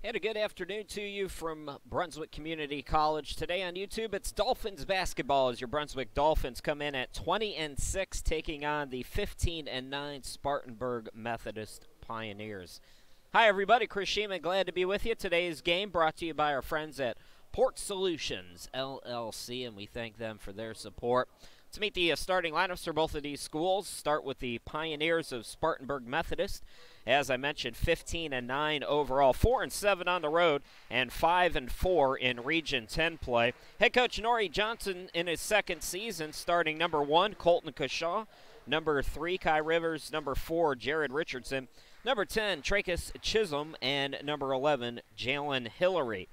And a good afternoon to you from Brunswick Community College. Today on YouTube, it's Dolphins basketball as your Brunswick Dolphins come in at 20-6, taking on the 15-9 Spartanburg Methodist Pioneers. Hi, everybody. Chris Sheeman, glad to be with you. Today's game brought to you by our friends at Port Solutions, LLC, and we thank them for their support. To meet the starting lineups for both of these schools, start with the Pioneers of Spartanburg Methodist. As I mentioned, 15-9 overall, 4-7 on the road, and 5-4 in Region 10 play. Head coach Nori Johnson in his second season, starting number 1, Colton Kashaw, number 3, Kai Rivers, number 4, Jared Richardson, number 10, Tracus Chisholm, and number 11, Jalen Hillary.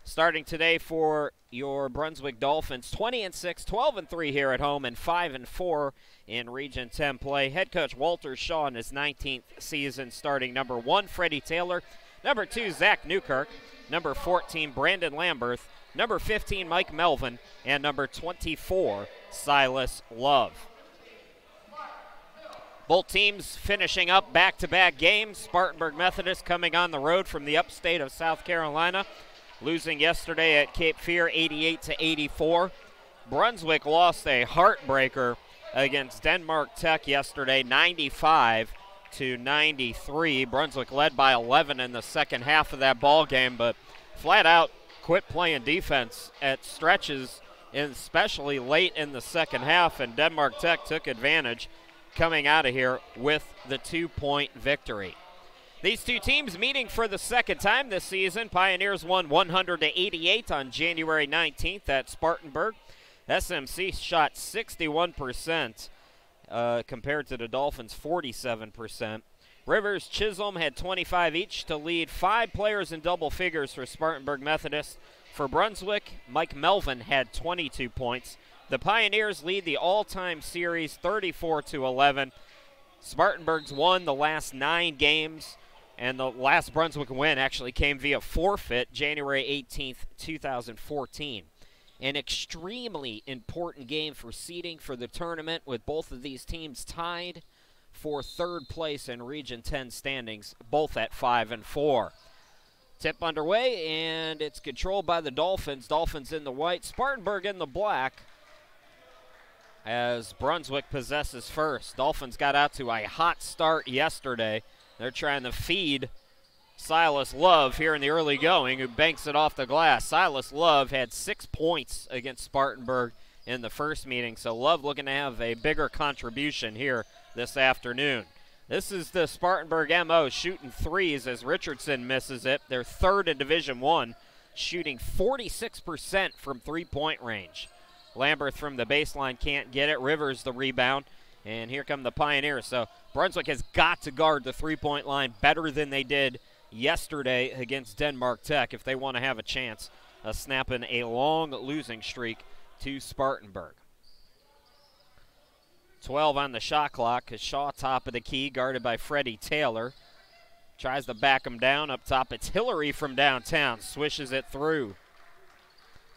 Starting today for your Brunswick Dolphins, 20-6, 12-3 here at home, and 5-4 in Region 10 play. Head coach Walter Shaw in his 19th season, starting number 1, Freddie Taylor, number 2, Zach Newkirk, number 14, Brandon Lamberth, number 15, Mike Melvin, and number 24, Silas Love. Both teams finishing up back-to-back games. Spartanburg Methodist coming on the road from the upstate of South Carolina, losing yesterday at Cape Fear 88-84. Brunswick lost a heartbreaker against Denmark Tech yesterday, 95-93. Brunswick led by 11 in the second half of that ball game, but flat out quit playing defense at stretches, especially late in the second half, and Denmark Tech took advantage coming out of here with the 2-point victory. These two teams meeting for the second time this season. Pioneers won 100-88 on January 19th at Spartanburg. SMC shot 61% compared to the Dolphins' 47%. Rivers, Chisholm had 25 each to lead 5 players in double figures for Spartanburg Methodist. For Brunswick, Mike Melvin had 22 points. The Pioneers lead the all-time series 34-11. Spartanburg's won the last 9 games. And the last Brunswick win actually came via forfeit January 18th, 2014. An extremely important game for seeding for the tournament, with both of these teams tied for third place in Region 10 standings, both at 5-4. Tip underway, and it's controlled by the Dolphins. Dolphins in the white, Spartanburg in the black, as Brunswick possesses first. Dolphins got out to a hot start yesterday. They're trying to feed Silas Love here in the early going, who banks it off the glass. Silas Love had 6 points against Spartanburg in the first meeting, so Love looking to have a bigger contribution here this afternoon. This is the Spartanburg MO, shooting threes as Richardson misses it. They're third in Division I, shooting 46% from three-point range. Lamberth from the baseline can't get it. Rivers the rebound. And here come the Pioneers. So Brunswick has got to guard the three-point line better than they did yesterday against Denmark Tech if they want to have a chance of snapping a long losing streak to Spartanburg. 12 on the shot clock. Shaw top of the key, guarded by Freddie Taylor. Tries to back him down. Up top, it's Hillary from downtown. Swishes it through.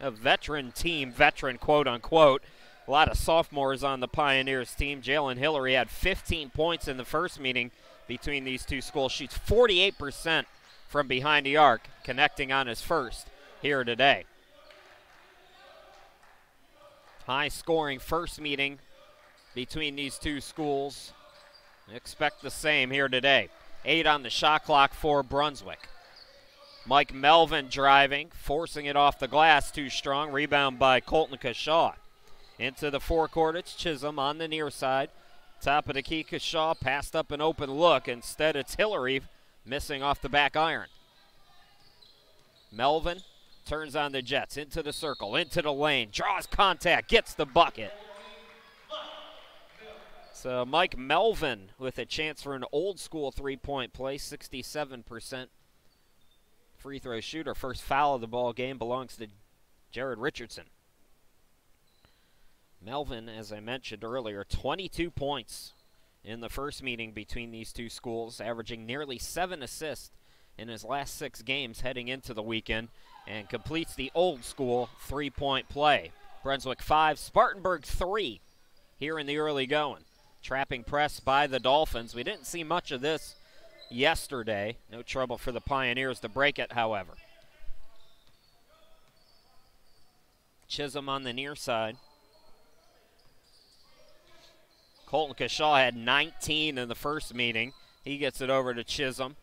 A veteran team, veteran quote-unquote. A lot of sophomores on the Pioneers team. Jalen Hillary had 15 points in the first meeting between these two schools. Shoots 48% from behind the arc, connecting on his first here today. High-scoring first meeting between these two schools. Expect the same here today. 8 on the shot clock for Brunswick. Mike Melvin driving, forcing it off the glass, too strong. Rebound by Colton Kashaw. Into the forecourt, it's Chisholm on the near side. Top of the key, Kashaw passed up an open look. Instead, it's Hillary missing off the back iron. Melvin turns on the Jets, into the circle, into the lane, draws contact, gets the bucket. So Mike Melvin with a chance for an old-school three-point play, 67% free throw shooter. First foul of the ball game belongs to Jared Richardson. Melvin, as I mentioned earlier, 22 points in the first meeting between these two schools, averaging nearly 7 assists in his last 6 games heading into the weekend, and completes the old school three-point play. Brunswick 5, Spartanburg 3 here in the early going. Trapping press by the Dolphins. We didn't see much of this yesterday. No trouble for the Pioneers to break it, however. Chisholm on the near side. Colton Kashaw had 19 in the first meeting. He gets it over to Chisholm.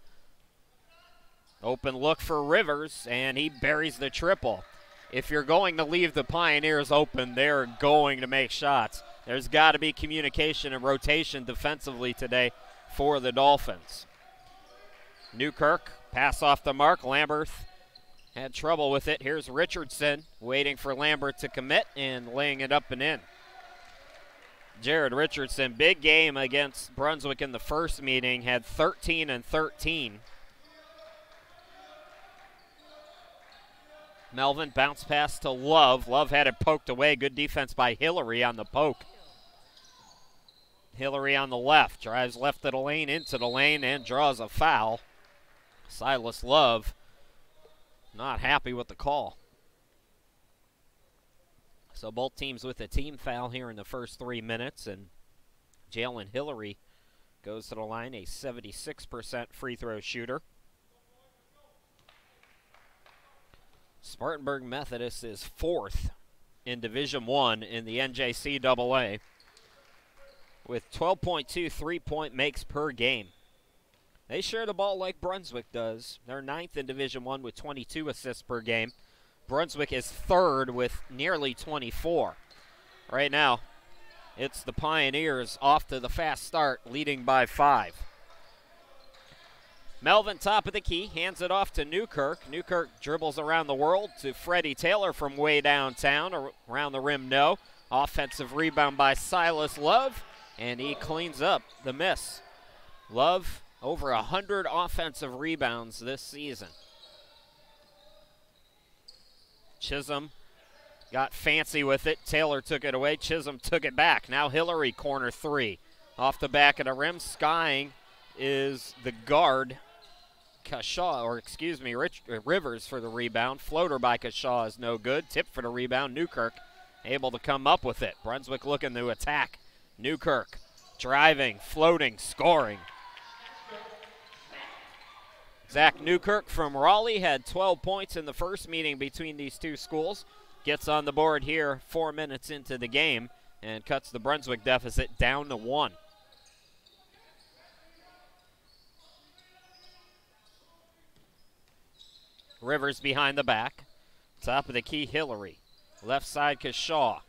Open look for Rivers, and he buries the triple. If you're going to leave the Pioneers open, they're going to make shots. There's got to be communication and rotation defensively today for the Dolphins. Newkirk, pass off the mark. Lambert had trouble with it. Here's Richardson waiting for Lambert to commit and laying it up and in. Jared Richardson, big game against Brunswick in the first meeting, had 13 and 13. Melvin bounce pass to Love. Love had it poked away. Good defense by Hillary on the poke. Hillary on the left, drives left of the lane into the lane and draws a foul. Silas Love not happy with the call. So both teams with a team foul here in the first 3 minutes, and Jalen Hillary goes to the line, a 76% free throw shooter. Spartanburg Methodist is 4th in Division I in the NJCAA with 12.2 3-point makes per game. They share the ball like Brunswick does. They're 9th in Division I with 22 assists per game. Brunswick is 3rd with nearly 24. Right now, it's the Pioneers off to the fast start, leading by 5. Melvin, top of the key, hands it off to Newkirk. Newkirk dribbles around the world to Freddie Taylor from way downtown. Around the rim, no. Offensive rebound by Silas Love, and he cleans up the miss. Love, over 100 offensive rebounds this season. Chisholm got fancy with it. Taylor took it away. Chisholm took it back. Now Hillary, corner 3. Off the back of the rim, skying is the guard, Rivers for the rebound. Floater by Kashaw is no good. Tip for the rebound. Newkirk able to come up with it. Brunswick looking to attack. Newkirk driving, floating, scoring. Zach Newkirk from Raleigh had 12 points in the first meeting between these two schools. Gets on the board here 4 minutes into the game and cuts the Brunswick deficit down to 1. Rivers behind the back. Top of the key, Hillary. Left side, Kashaw.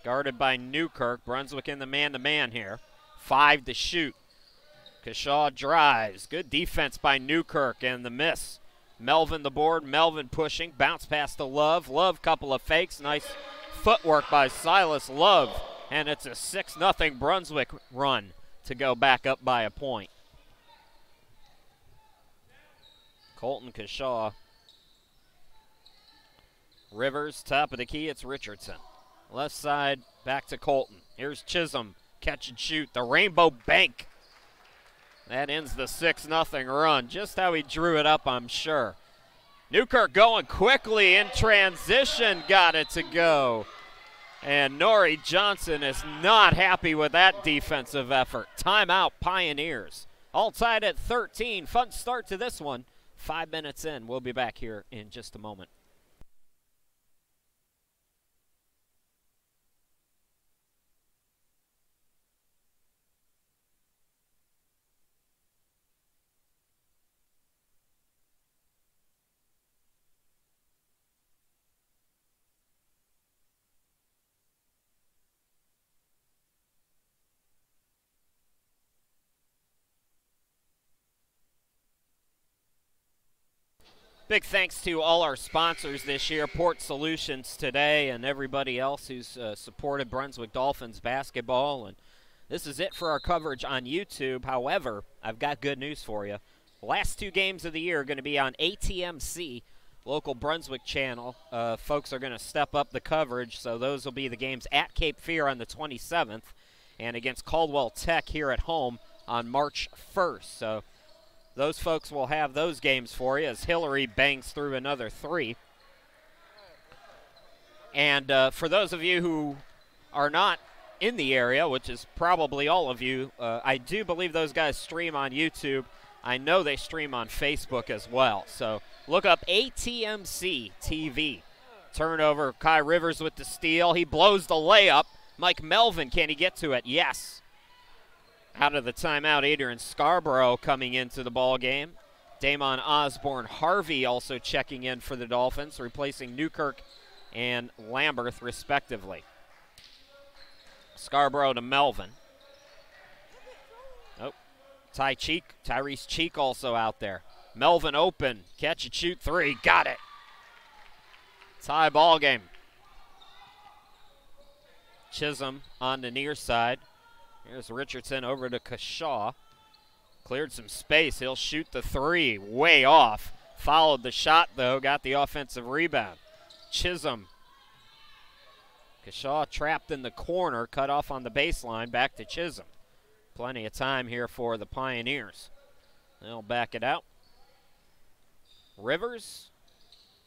Guarded by Newkirk. Brunswick in the man-to-man here. 5 to shoot. Kashaw drives. Good defense by Newkirk and the miss. Melvin the board. Melvin pushing. Bounce pass to Love. Love, couple of fakes. Nice footwork by Silas Love. And it's a 6-0 Brunswick run to go back up by a point. Colton Kashaw. Rivers, top of the key, it's Richardson. Left side, back to Colton. Here's Chisholm, catch and shoot, the Rainbow Bank. That ends the 6-0 run. Just how he drew it up, I'm sure. Newkirk going quickly in transition, got it to go. And Nori Johnson is not happy with that defensive effort. Timeout, Pioneers. All tied at 13. Fun start to this one. 5 minutes in. We'll be back here in just a moment. Big thanks to all our sponsors this year, Port Solutions today, and everybody else who's supported Brunswick Dolphins basketball. And this is it for our coverage on YouTube. However, I've got good news for you. The last 2 games of the year are going to be on ATMC, local Brunswick channel. Folks are going to step up the coverage, so those will be the games at Cape Fear on the 27th and against Caldwell Tech here at home on March 1st. So those folks will have those games for you as Hillary bangs through another 3. And for those of you who are not in the area, which is probably all of you, I do believe those guys stream on YouTube. I know they stream on Facebook as well. So look up ATMC TV. Turnover, Kai Rivers with the steal. He blows the layup. Mike Melvin, can he get to it? Yes. Out of the timeout, Adrian Scarborough coming into the ball game. Damon Osborne Harvey also checking in for the Dolphins, replacing Newkirk and Lamberth, respectively. Scarborough to Melvin. Oh, Tyrese Cheek also out there. Melvin open, catch and shoot three, got it. Tie ball game. Chisholm on the near side. Here's Richardson over to Kashaw. Cleared some space. He'll shoot the three. Way off. Followed the shot, though. Got the offensive rebound. Chisholm. Kashaw trapped in the corner. Cut off on the baseline. Back to Chisholm. Plenty of time here for the Pioneers. They'll back it out. Rivers.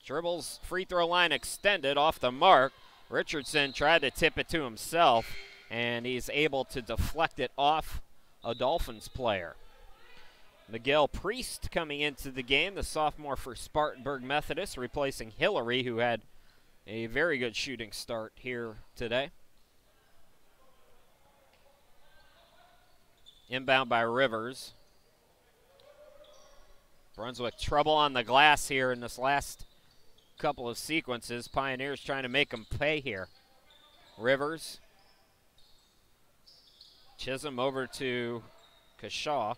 Dribbles. Free throw line extended. Off the mark. Richardson tried to tip it to himself, and he's able to deflect it off a Dolphins player. Miguel Priest coming into the game, the sophomore for Spartanburg Methodist, replacing Hillary, who had a very good shooting start here today. Inbound by Rivers. Brunswick trouble on the glass here in this last couple of sequences. Pioneers trying to make them pay here. Rivers. Chisholm over to Kashaw.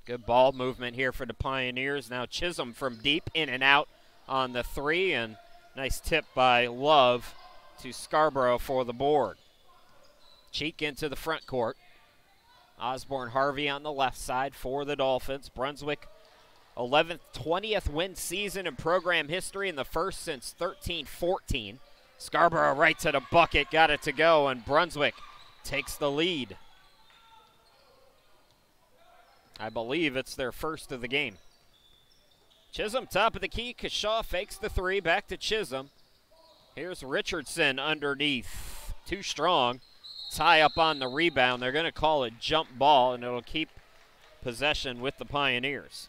Good ball movement here for the Pioneers. Now Chisholm from deep, in and out on the three, and nice tip by Love to Scarborough for the board. Cheek into the front court. Osborne Harvey on the left side for the Dolphins. Brunswick 11th, 20th win season in program history, and the first since 13-14. Scarborough right to the bucket, got it to go, and Brunswick takes the lead. I believe it's their first of the game. Chisholm top of the key. Kashaw fakes the three, back to Chisholm. Here's Richardson underneath. Too strong. Tie up on the rebound. They're going to call it jump ball, and it'll keep possession with the Pioneers.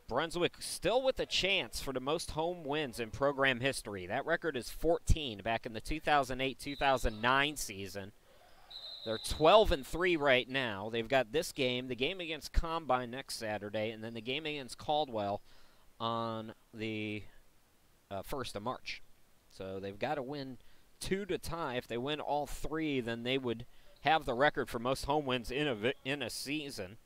Brunswick still with a chance for the most home wins in program history. That record is 14 back in the 2008-2009 season. They're 12-3 right now. They've got this game, the game against Combine next Saturday, and then the game against Caldwell on the 1st of March. So they've got to win 2 to tie. If they win all 3, then they would have the record for most home wins in a season.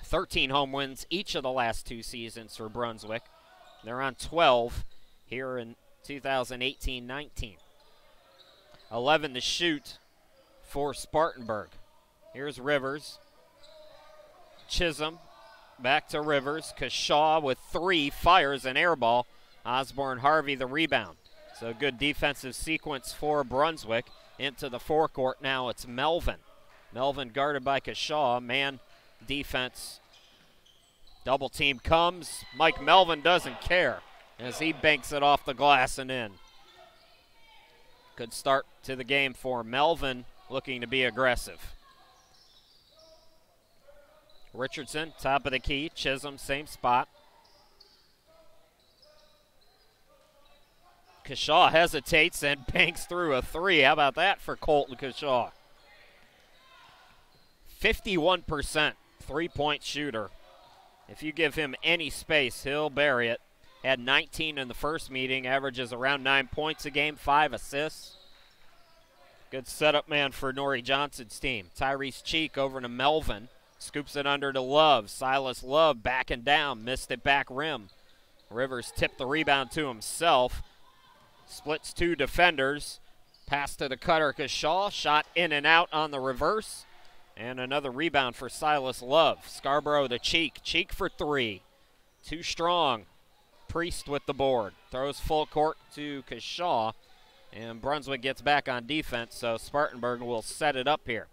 13 home wins each of the last 2 seasons for Brunswick. They're on 12 here in 2018-19. 11 to shoot for Spartanburg. Here's Rivers. Chisholm back to Rivers. Kashaw with 3, fires an air ball. Osborne Harvey the rebound. So good defensive sequence for Brunswick. Into the forecourt now, it's Melvin. Melvin guarded by Kashaw. Man defense. Double team comes. Mike Melvin doesn't care as he banks it off the glass and in. Good start to the game for Melvin, looking to be aggressive. Richardson, top of the key. Chisholm, same spot. Kashaw hesitates and banks through a 3. How about that for Colton Kashaw? 51% three-point shooter. If you give him any space, he'll bury it. Had 19 in the first meeting, averages around 9 points a game, 5 assists. Good setup man for Norrie Johnson's team. Tyrese Cheek over to Melvin. Scoops it under to Love. Silas Love backing down, missed it back rim. Rivers tipped the rebound to himself. Splits 2 defenders. Pass to the cutter Kashaw. Shot in and out on the reverse. And another rebound for Silas Love. Scarborough to Cheek. Cheek for 3. Too strong. Priest with the board. Throws full court to Kashaw. And Brunswick gets back on defense, so Spartanburg will set it up here.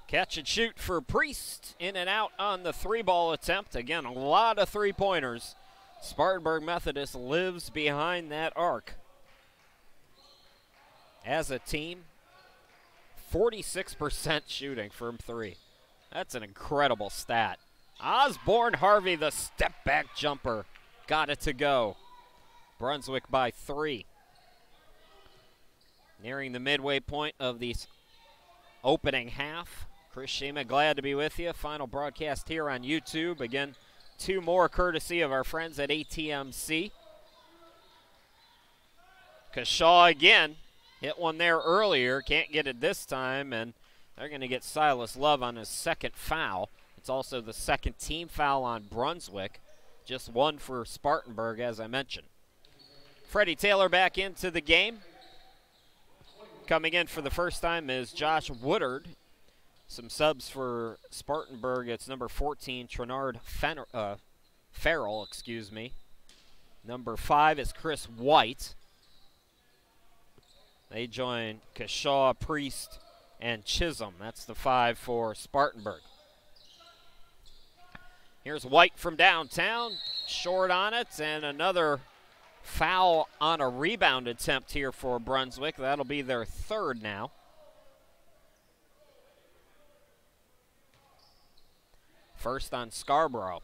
Catch and shoot for Priest. In and out on the 3-ball attempt. Again, a lot of three-pointers. Spartanburg Methodist lives behind that arc. as a team, 46% shooting from three. That's an incredible stat. Osborne Harvey, the step-back jumper, got it to go. Brunswick by 3. Nearing the midway point of the opening half. Chris Shima, glad to be with you. Final broadcast here on YouTube. Again, 2 more courtesy of our friends at ATMC. Kashaw again. Hit one there earlier. Can't get it this time, and they're going to get Silas Love on his second foul. It's also the second team foul on Brunswick. Just 1 for Spartanburg, as I mentioned. Freddie Taylor back into the game. Coming in for the first time is Josh Woodard. Some subs for Spartanburg. It's number 14, Trenard Farrell, excuse me. Number 5 is Chris White. They join Kashaw, Priest, and Chisholm. That's the 5 for Spartanburg. Here's White from downtown, short on it, and another foul on a rebound attempt here for Brunswick. That'll be their 3rd now. First on Scarborough.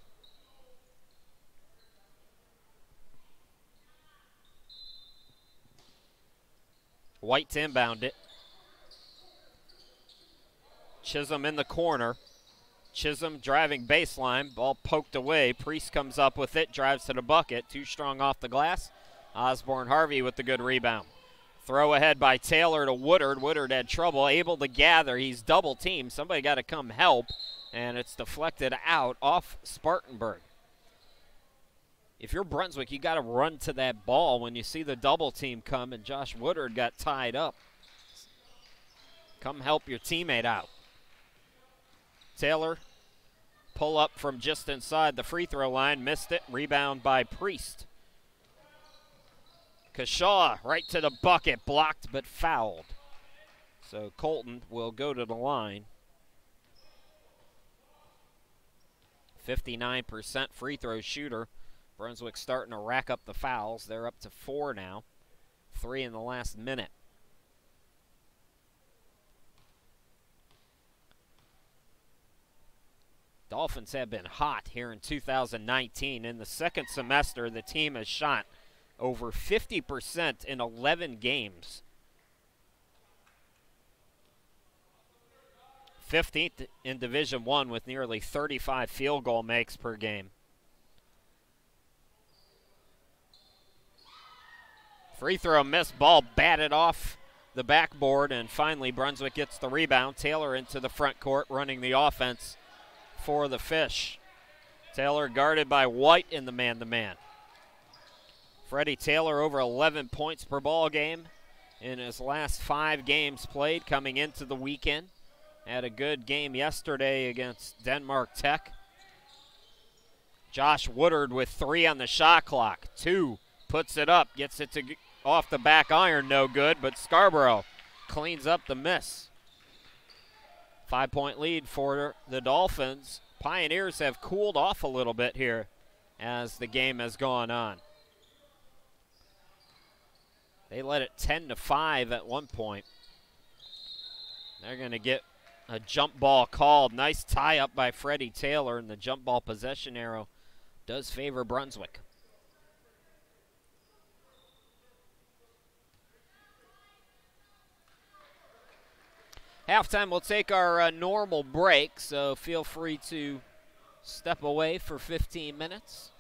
White to inbound it. Chisholm in the corner. Chisholm driving baseline, ball poked away. Priest comes up with it, drives to the bucket. Too strong off the glass. Osborne Harvey with the good rebound. Throw ahead by Taylor to Woodard. Woodard had trouble, able to gather. He's double teamed. Somebody got to come help, and it's deflected out off Spartanburg. If you're Brunswick, you got to run to that ball when you see the double team come, and Josh Woodard got tied up. Come help your teammate out. Taylor, pull up from just inside the free throw line, missed it. Rebound by Priest. Kashaw right to the bucket, blocked but fouled. So Colton will go to the line. 59% free throw shooter. Brunswick starting to rack up the fouls. They're up to 4 now. 3 in the last minute. Dolphins have been hot here in 2019. In the second semester, the team has shot over 50% in 11 games. 15th in Division I with nearly 35 field goal makes per game. Free throw missed, ball batted off the backboard, and finally Brunswick gets the rebound. Taylor into the front court running the offense for the Fish. Taylor guarded by White in the man-to-man. Freddie Taylor over 11 points per ball game in his last 5 games played coming into the weekend. Had a good game yesterday against Denmark Tech. Josh Woodard with 3 on the shot clock. 2, puts it up, gets it to off the back iron, no good, but Scarborough cleans up the miss. 5-point lead for the Dolphins. Pioneers have cooled off a little bit here as the game has gone on. They led it 10-5 at one point. They're going to get a jump ball called. Nice tie up by Freddie Taylor, and the jump ball possession arrow does favor Brunswick. Halftime, we'll take our normal break, so feel free to step away for 15 minutes.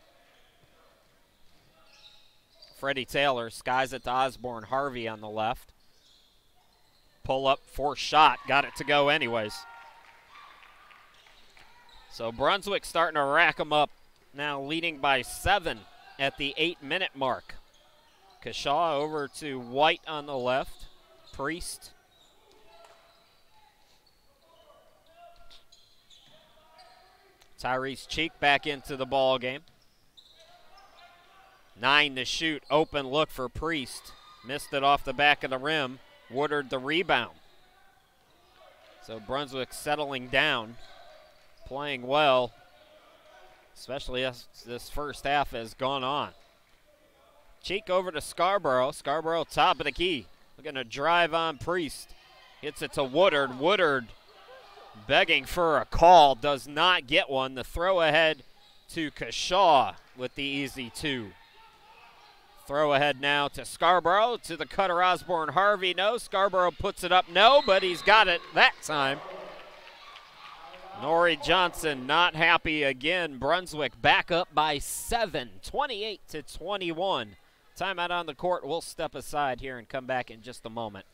Freddie Taylor skies it to Osborne Harvey on the left. Pull up for shot, got it to go anyways. So Brunswick starting to rack them up, now leading by 7 at the 8-minute mark. Kashaw over to White on the left. Priest. Tyrese Cheek back into the ball game. 9 to shoot. Open look for Priest. Missed it off the back of the rim. Woodard the rebound. So Brunswick settling down, playing well, especially as this first half has gone on. Cheek over to Scarborough. Scarborough top of the key. Looking to drive on Priest. Hits it to Woodard. Woodard begging for a call. Does not get one. The throw ahead to Kashaw with the easy 2. Throw ahead now to Scarborough. To the cutter Osborne Harvey. No. Scarborough puts it up. No, but he's got it that time. Norrie Johnson not happy again. Brunswick back up by 7, 28-21. Timeout on the court. We'll step aside here and come back in just a moment.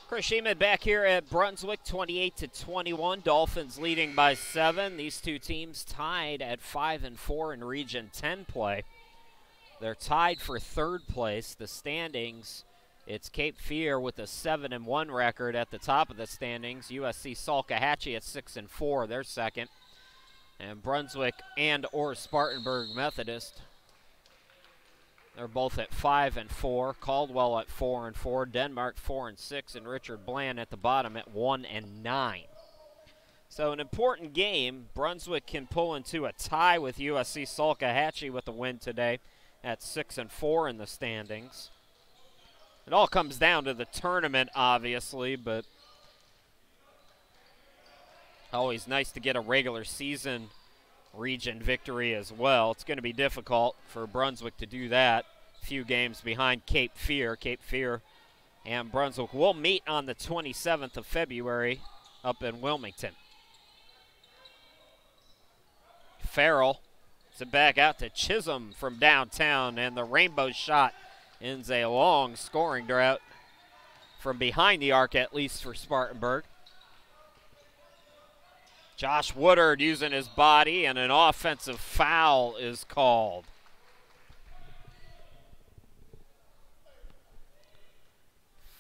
Chris Sheeman back here at Brunswick, 28-21. Dolphins leading by 7. These two teams tied at 5-4 in Region 10 play. They're tied for 3rd place. The standings, it's Cape Fear with a 7-1 record at the top of the standings. USC Salkehatchie at 6-4, they're 2nd. And Brunswick and or Spartanburg Methodist, they're both at 5-4. Caldwell at 4-4. Denmark 4-6, and Richard Bland at the bottom at 1-9. So an important game. Brunswick can pull into a tie with USC Salkehatchie with a win today at 6-4 in the standings. It all comes down to the tournament, obviously, but always nice to get a regular season region victory as well. It's going to be difficult for Brunswick to do that. A few games behind Cape Fear. Cape Fear and Brunswick will meet on the 27th of February up in Wilmington. Farrell to back out to Chisholm from downtown, and the rainbow shot ends a long scoring drought from behind the arc, at least for Spartanburg. Josh Woodard using his body, and an offensive foul is called.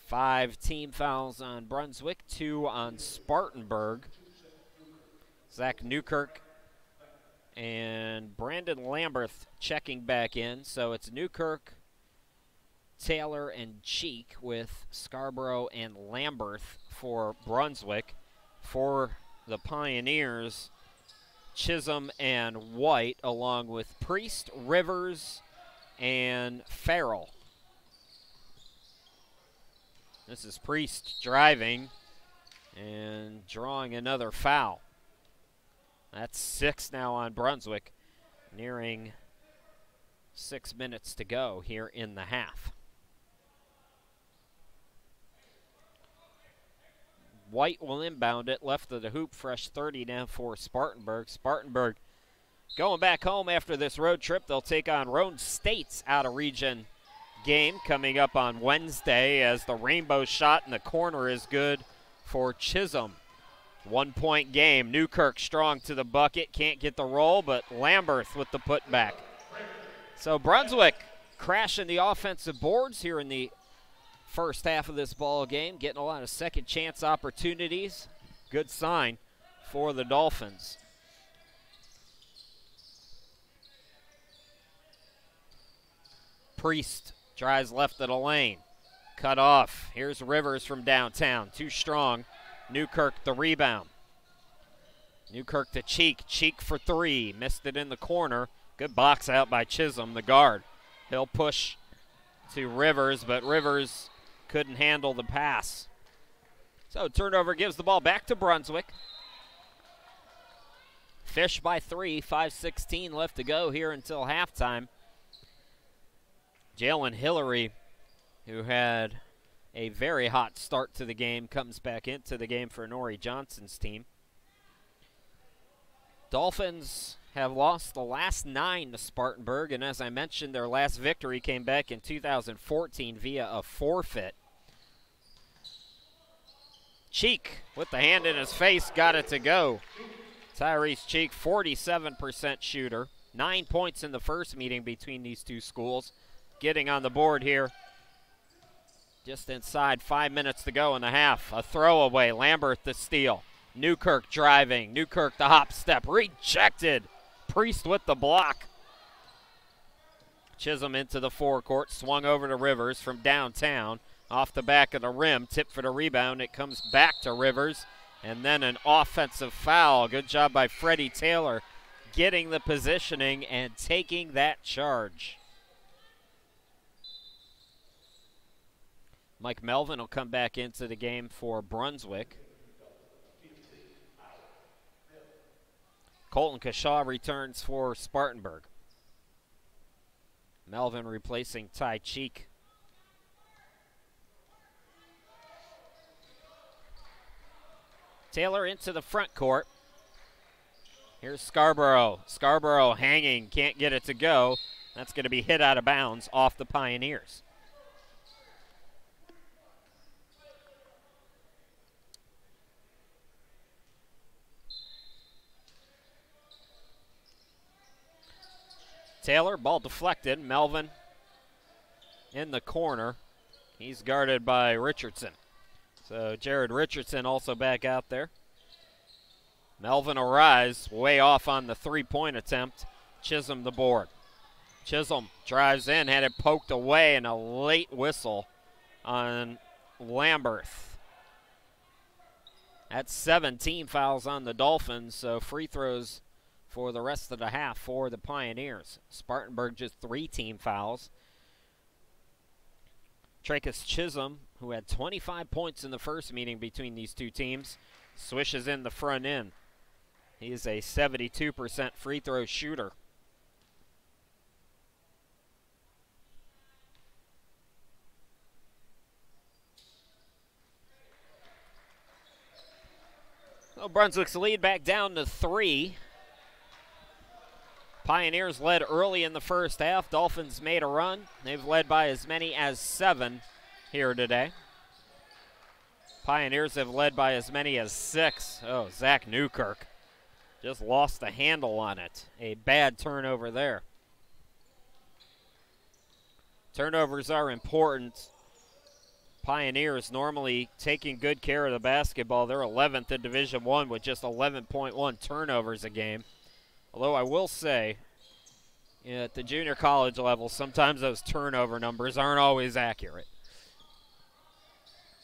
Five team fouls on Brunswick, 2 on Spartanburg. Zach Newkirk and Brandon Lamberth checking back in. So it's Newkirk, Taylor, and Cheek with Scarborough and Lamberth for Brunswick. For the Pioneers, Chisholm and White, along with Priest, Rivers, and Farrell. This is Priest driving and drawing another foul. That's 6 now on Brunswick, nearing 6 minutes to go here in the half. White will inbound it, left of the hoop, fresh 30 now for Spartanburg. Spartanburg going back home after this road trip. They'll take on Roan State's out-of-region game coming up on Wednesday, as the rainbow shot in the corner is good for Chisholm. 1-point game. Newkirk strong to the bucket, can't get the roll, but Lamberth with the putback. So Brunswick crashing the offensive boards here in the first half of this ball game, getting a lot of second chance opportunities. Good sign for the Dolphins. Priest drives left of the lane. Cut off. Here's Rivers from downtown. Too strong. Newkirk the rebound. Newkirk to Cheek. Cheek for 3. Missed it in the corner. Good box out by Chisholm, the guard. He'll push to Rivers, but Rivers couldn't handle the pass. So turnover gives the ball back to Brunswick. Fish by 3, 5:16 left to go here until halftime. Jalen Hillary, who had a very hot start to the game, comes back into the game for Nori Johnson's team. Dolphins have lost the last 9 to Spartanburg, and as I mentioned, their last victory came back in 2014 via a forfeit. Cheek with the hand in his face, got it to go. Tyrese Cheek, 47% shooter. 9 points in the first meeting between these two schools. Getting on the board here. Just inside 5 minutes to go in the half. A throwaway, Lambert the steal. Newkirk driving, Newkirk the hop step, rejected. Priest with the block. Chisholm into the forecourt, swung over to Rivers from downtown. Off the back of the rim, tip for the rebound. It comes back to Rivers, and then an offensive foul. Good job by Freddie Taylor getting the positioning and taking that charge. Mike Melvin will come back into the game for Brunswick. Colton Kashaw returns for Spartanburg. Melvin replacing Ty Cheek. Taylor into the front court. Here's Scarborough. Scarborough hanging, can't get it to go. That's going to be hit out of bounds off the Pioneers. Taylor, ball deflected. Melvin in the corner. He's guarded by Richardson. So Jared Richardson also back out there. Melvin will rise, way off on the three-point attempt. Chisholm the board. Chisholm drives in, had it poked away, and a late whistle on Lamberth. That's 17 fouls on the Dolphins, so free throws for the rest of the half for the Pioneers. Spartanburg just 3 team fouls. Tracus Chisholm, who had 25 points in the first meeting between these two teams, swishes in the front end. He is a 72% free throw shooter. So Brunswick's lead back down to 3. Pioneers led early in the first half. Dolphins made a run. They've led by as many as 7 here today. Pioneers have led by as many as 6. Oh, Zach Newkirk just lost the handle on it. A bad turnover there. Turnovers are important. Pioneers normally taking good care of the basketball. They're 11th in Division I with just 11.1 turnovers a game. Although I will say, at the junior college level, sometimes those turnover numbers aren't always accurate.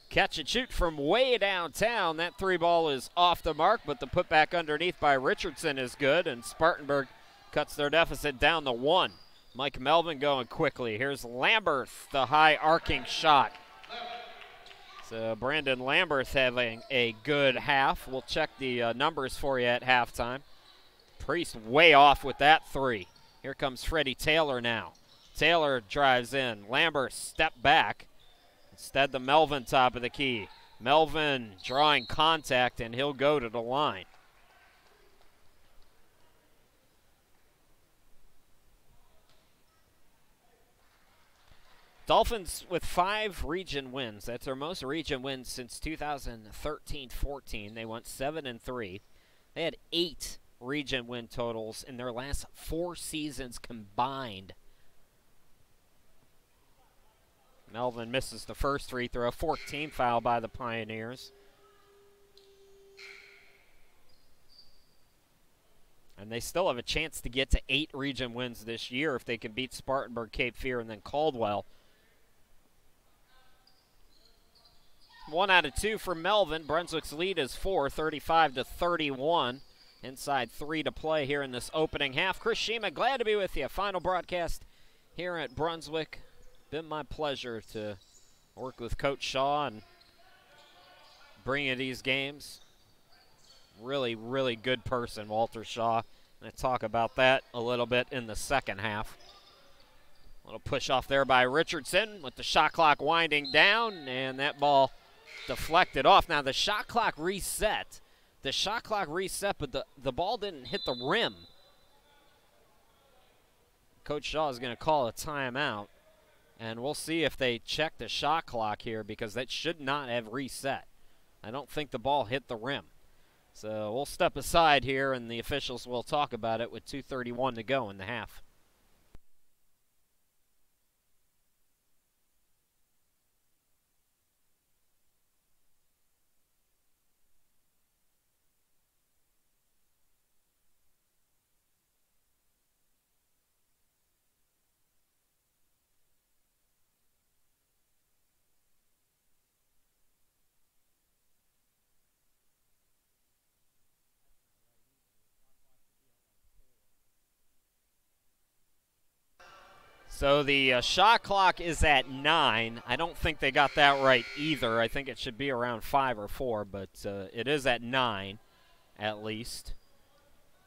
Catch and shoot from way downtown. That 3 ball is off the mark, but the putback underneath by Richardson is good, and Spartanburg cuts their deficit down to 1. Mike Melvin going quickly. Here's Lamberth, the high arcing shot. So Brandon Lamberth having a good half. We'll check the numbers for you at halftime. Priest way off with that 3. Here comes Freddie Taylor now. Taylor drives in. Lambert step back. Instead, the Melvin top of the key. Melvin drawing contact, and he'll go to the line. Dolphins with 5 region wins. That's their most region wins since 2013-14. They went 7-3. They had 8 region win totals in their last 4 seasons combined. Melvin misses the first free throw. 14 foul by the Pioneers. And they still have a chance to get to 8 region wins this year if they can beat Spartanburg, Cape Fear, and then Caldwell. 1 out of 2 for Melvin. Brunswick's lead is 4, 35-31. Inside 3 to play here in this opening half. Chris Shima, glad to be with you. Final broadcast here at Brunswick. Been my pleasure to work with Coach Shaw and bring you these games. Really, really good person, Walter Shaw. I'm going to talk about that a little bit in the second half. A little push off there by Richardson with the shot clock winding down, and that ball deflected off. Now the shot clock reset. But the ball didn't hit the rim. Coach Shaw is going to call a timeout, and we'll see if they check the shot clock here because that should not have reset. I don't think the ball hit the rim. So we'll step aside here, and the officials will talk about it with 2:31 to go in the half. So the shot clock is at 9. I don't think they got that right either. I think it should be around 5 or 4, but it is at 9 at least.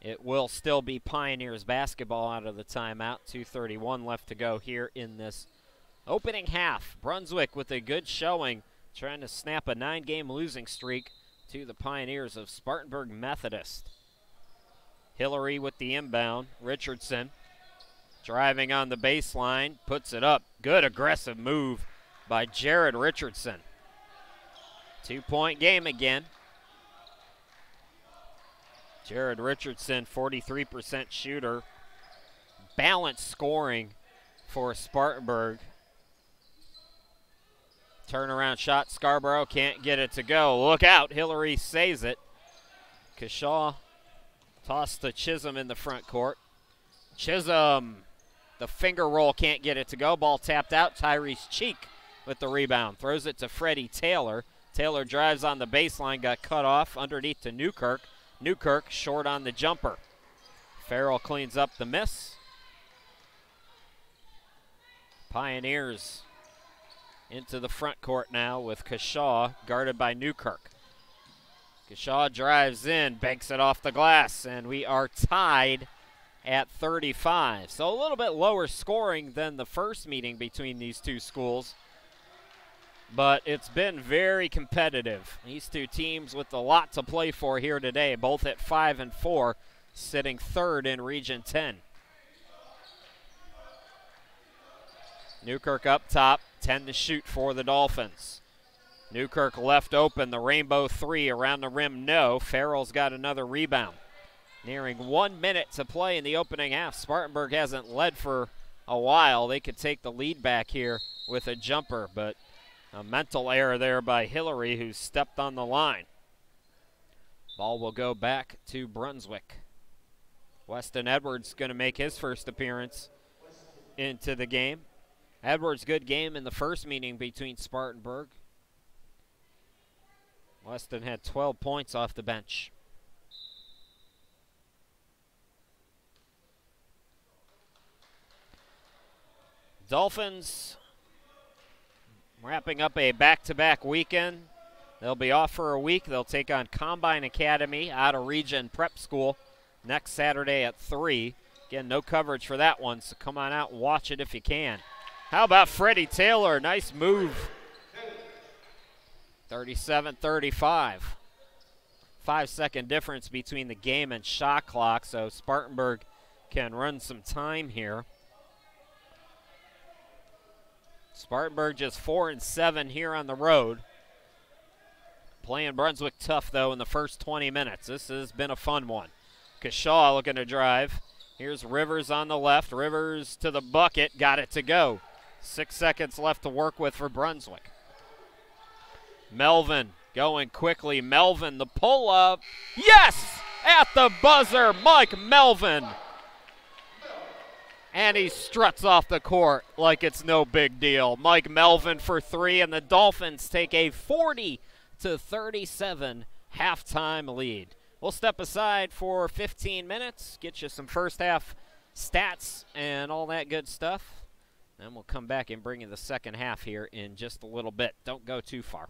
It will still be Pioneers basketball out of the timeout. 2:31 left to go here in this opening half. Brunswick with a good showing, trying to snap a 9-game losing streak to the Pioneers of Spartanburg Methodist. Hillary with the inbound. Richardson driving on the baseline, puts it up. Good aggressive move by Jared Richardson. 2-point game again. Jared Richardson, 43% shooter. Balanced scoring for Spartanburg. Turnaround shot, Scarborough can't get it to go. Look out, Hillary saves it. Kashaw tossed to Chisholm in the front court. Chisholm, the finger roll, can't get it to go. Ball tapped out. Tyrese Cheek with the rebound. Throws it to Freddie Taylor. Taylor drives on the baseline, got cut off underneath to Newkirk. Newkirk short on the jumper. Farrell cleans up the miss. Pioneers into the front court now with Kashaw guarded by Newkirk. Kashaw drives in, banks it off the glass, and we are tied at 35. So a little bit lower scoring than the first meeting between these two schools, but it's been very competitive. These two teams with a lot to play for here today, both at 5 and 4, sitting third in Region 10. Newkirk up top, 10 to shoot for the Dolphins. Newkirk left open, the rainbow three around the rim, no. Farrell's got another rebound. Nearing 1 minute to play in the opening half. Spartanburg hasn't led for a while. They could take the lead back here with a jumper, but a mental error there by Hillary, who stepped on the line. Ball will go back to Brunswick. Weston Edwards going to make his first appearance into the game. Edwards, good game in the first meeting between Spartanburg. Weston had 12 points off the bench. Dolphins wrapping up a back-to-back weekend. They'll be off for a week. They'll take on Combine Academy out of Region Prep School next Saturday at 3. Again, no coverage for that one, so come on out and watch it if you can. How about Freddie Taylor? Nice move. 37-35. 5-second difference between the game and shot clock, so Spartanburg can run some time here. Spartanburg just 4-7 here on the road. Playing Brunswick tough, though, in the first 20 minutes. This has been a fun one. Kashaw looking to drive. Here's Rivers on the left. Rivers to the bucket. Got it to go. 6 seconds left to work with for Brunswick. Melvin going quickly. Melvin, the pull-up. Yes! At the buzzer, Mike Melvin. And he struts off the court like it's no big deal. Mike Melvin for 3, and the Dolphins take a 40-37 halftime lead. We'll step aside for 15 minutes, get you some first half stats and all that good stuff. Then we'll come back and bring you the second half here in just a little bit. Don't go too far.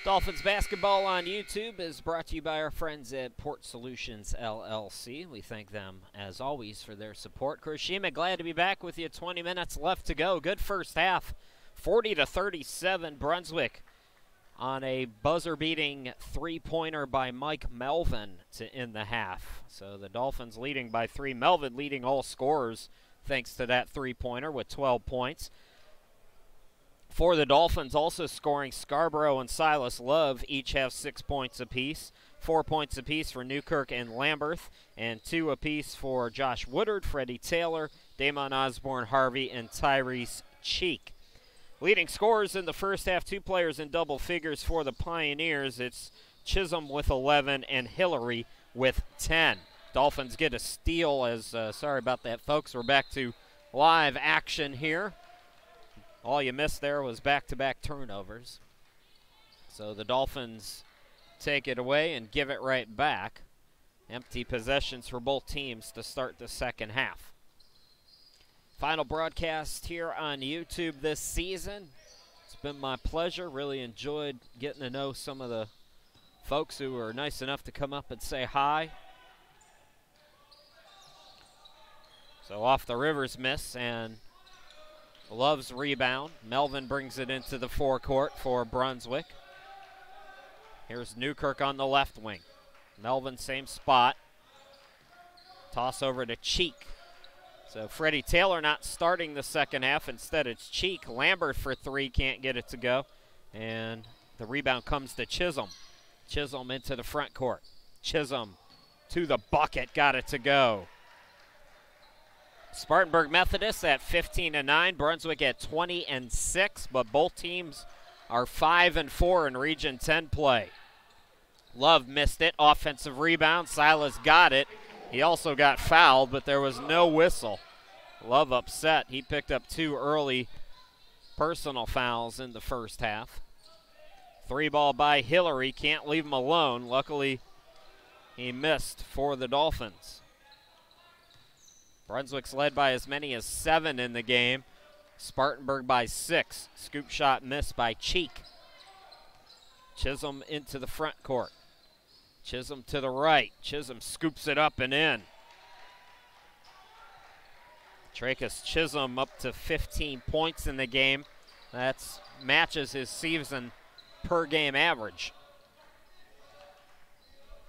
Dolphins basketball on YouTube is brought to you by our friends at Port Solutions LLC. We thank them, as always, for their support. Chris Shima, glad to be back with you. 20 minutes left to go. Good first half. 40-37, Brunswick on a buzzer-beating three-pointer by Mike Melvin to end the half. So the Dolphins leading by 3. Melvin leading all scorers thanks to that three-pointer with 12 points. For the Dolphins, also scoring, Scarborough and Silas Love each have 6 points apiece. 4 points apiece for Newkirk and Lamberth, and 2 apiece for Josh Woodard, Freddie Taylor, Damon Osborne Harvey, and Tyrese Cheek. Leading scorers in the first half, 2 players in double figures for the Pioneers. It's Chisholm with 11 and Hillary with 10. Dolphins get a steal as, sorry about that, folks. We're back to live action here. All you missed there was back-to-back turnovers. So the Dolphins take it away and give it right back. Empty possessions for both teams to start the second half. Final broadcast here on YouTube this season. It's been my pleasure. Really enjoyed getting to know some of the folks who were nice enough to come up and say hi. So off the Rivers miss and Love's rebound. Melvin brings it into the forecourt for Brunswick. Here's Newkirk on the left wing. Melvin, same spot. Toss over to Cheek. So Freddie Taylor not starting the second half. Instead, it's Cheek. Lambert for 3, can't get it to go. And the rebound comes to Chisholm. Chisholm into the front court. Chisholm to the bucket, got it to go. Spartanburg Methodist at 15-9, Brunswick at 20-6, but both teams are 5-4 in Region 10 play. Love missed it, offensive rebound, Silas got it. He also got fouled, but there was no whistle. Love upset, he picked up 2 early personal fouls in the first half. 3 ball by Hillary, can't leave him alone. Luckily, he missed for the Dolphins. Brunswick's led by as many as 7 in the game. Spartanburg by 6. Scoop shot missed by Cheek. Chisholm into the front court. Chisholm to the right. Chisholm scoops it up and in. Tracus Chisholm up to 15 points in the game. That matches his season per game average.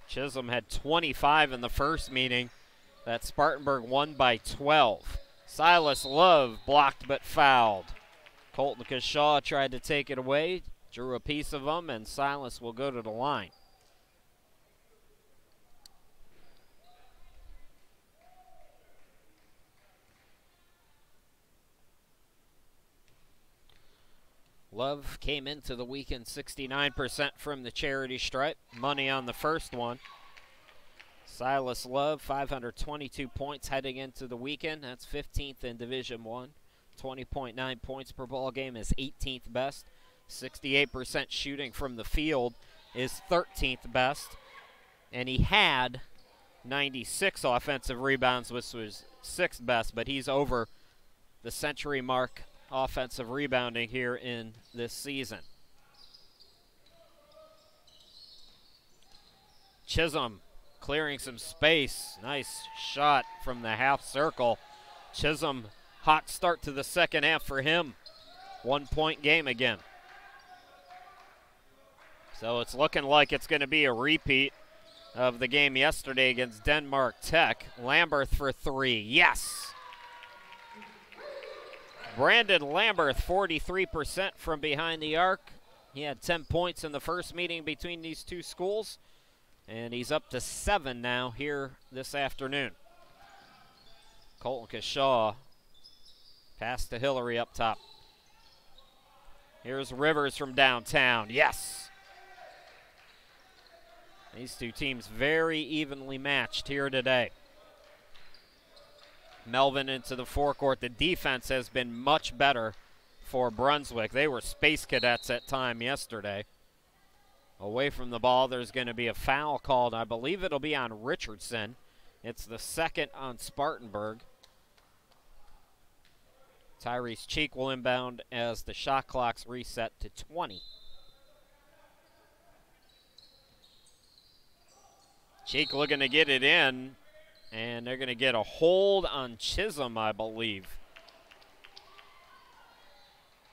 Chisholm had 25 in the first meeting. That Spartanburg won by 12. Silas Love blocked but fouled. Colton Kashaw tried to take it away, drew a piece of him, and Silas will go to the line. Love came into the weekend 69% from the charity stripe. Money on the first one. Silas Love, 522 points heading into the weekend. That's 15th in Division I. 20.9 points per ball game is 18th best. 68% shooting from the field is 13th best. And he had 96 offensive rebounds, which was 6th best, but he's over the century mark offensive rebounding here in this season. Chisholm clearing some space. Nice shot from the half circle. Chisholm, hot start to the second half for him. 1-point game again. So it's looking like it's going to be a repeat of the game yesterday against Denmark Tech. Lamberth for 3. Yes! Brandon Lamberth, 43% from behind the arc. He had 10 points in the first meeting between these two schools. And he's up to 7 now here this afternoon. Colton Kashaw, pass to Hillary up top. Here's Rivers from downtown. Yes! These two teams very evenly matched here today. Melvin into the forecourt. The defense has been much better for Brunswick. They were space cadets at time yesterday. Away from the ball, there's going to be a foul called. I believe it'll be on Richardson. It's the second on Spartanburg. Tyrese Cheek will inbound as the shot clock's reset to 20. Cheek looking to get it in, and they're going to get a hold on Chisholm, I believe.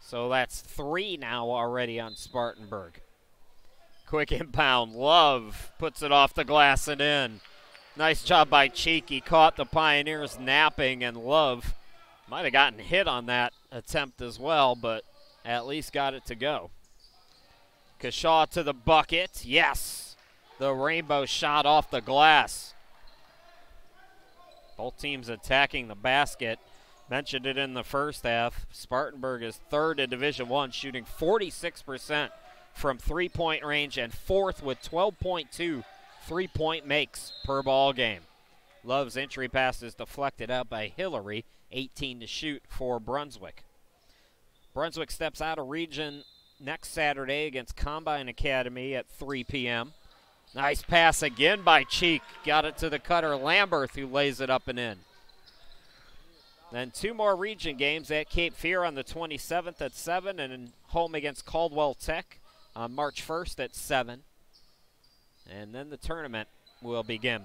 So that's 3 now already on Spartanburg. Quick inbound. Love puts it off the glass and in. Nice job by Cheek. He caught the Pioneers napping, and Love might have gotten hit on that attempt as well, but at least got it to go. Kashaw to the bucket. Yes. The rainbow shot off the glass. Both teams attacking the basket. Mentioned it in the first half. Spartanburg is 3rd in Division I, shooting 46% from three-point range and 4th with 12.2 three-point makes per ball game. Love's entry pass is deflected out by Hillary, 18 to shoot for Brunswick. Brunswick steps out of region next Saturday against Combine Academy at 3 p.m. Nice pass again by Cheek. Got it to the cutter Lambert, who lays it up and in. Then 2 more region games at Cape Fear on the 27th at 7 and home against Caldwell Tech on March 1st at 7. And then the tournament will begin.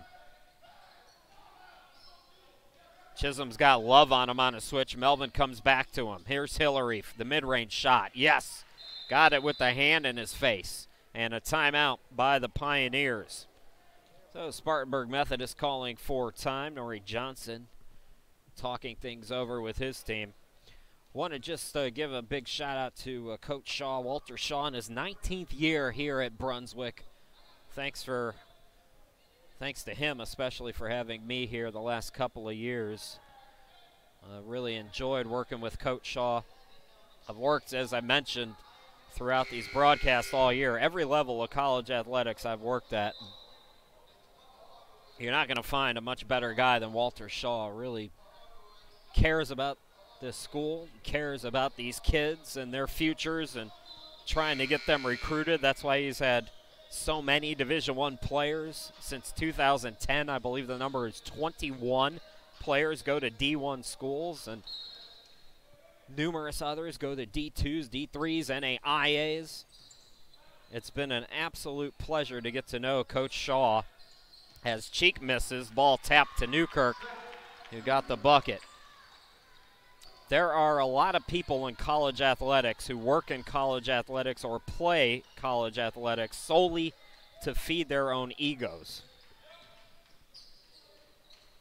Chisholm's got Love on him on a switch. Melvin comes back to him. Here's Hillary, the mid-range shot. Yes, got it with the hand in his face. And a timeout by the Pioneers. So Spartanburg Methodist calling for time. Nori Johnson talking things over with his team. Want to just give a big shout out to Coach Shaw, Walter Shaw, in his 19th year here at Brunswick. Thanks to him especially for having me here the last couple of years. Really enjoyed working with Coach Shaw. I've worked, as I mentioned, throughout these broadcasts all year. Every level of college athletics I've worked at. You're not going to find a much better guy than Walter Shaw. Really cares about this school, cares about these kids and their futures and trying to get them recruited. That's why he's had so many Division I players since 2010. I believe the number is 21 players go to D1 schools, and numerous others go to D2s, D3s, NAIAs. It's been an absolute pleasure to get to know Coach Shaw. As Cheek misses, ball tapped to Newkirk, who got the bucket. There are a lot of people in college athletics who work in college athletics or play college athletics solely to feed their own egos.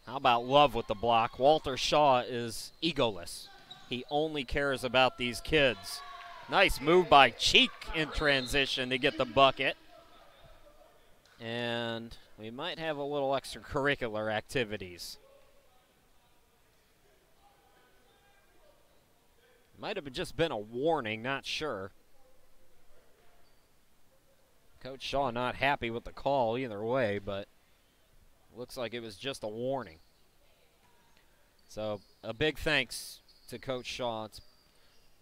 How about Love with the block? Walter Shaw is egoless. He only cares about these kids. Nice move by Cheek in transition to get the bucket. And we might have a little extracurricular activities. Might have just been a warning, not sure. Coach Shaw not happy with the call either way, but looks like it was just a warning. So a big thanks to Coach Shaw.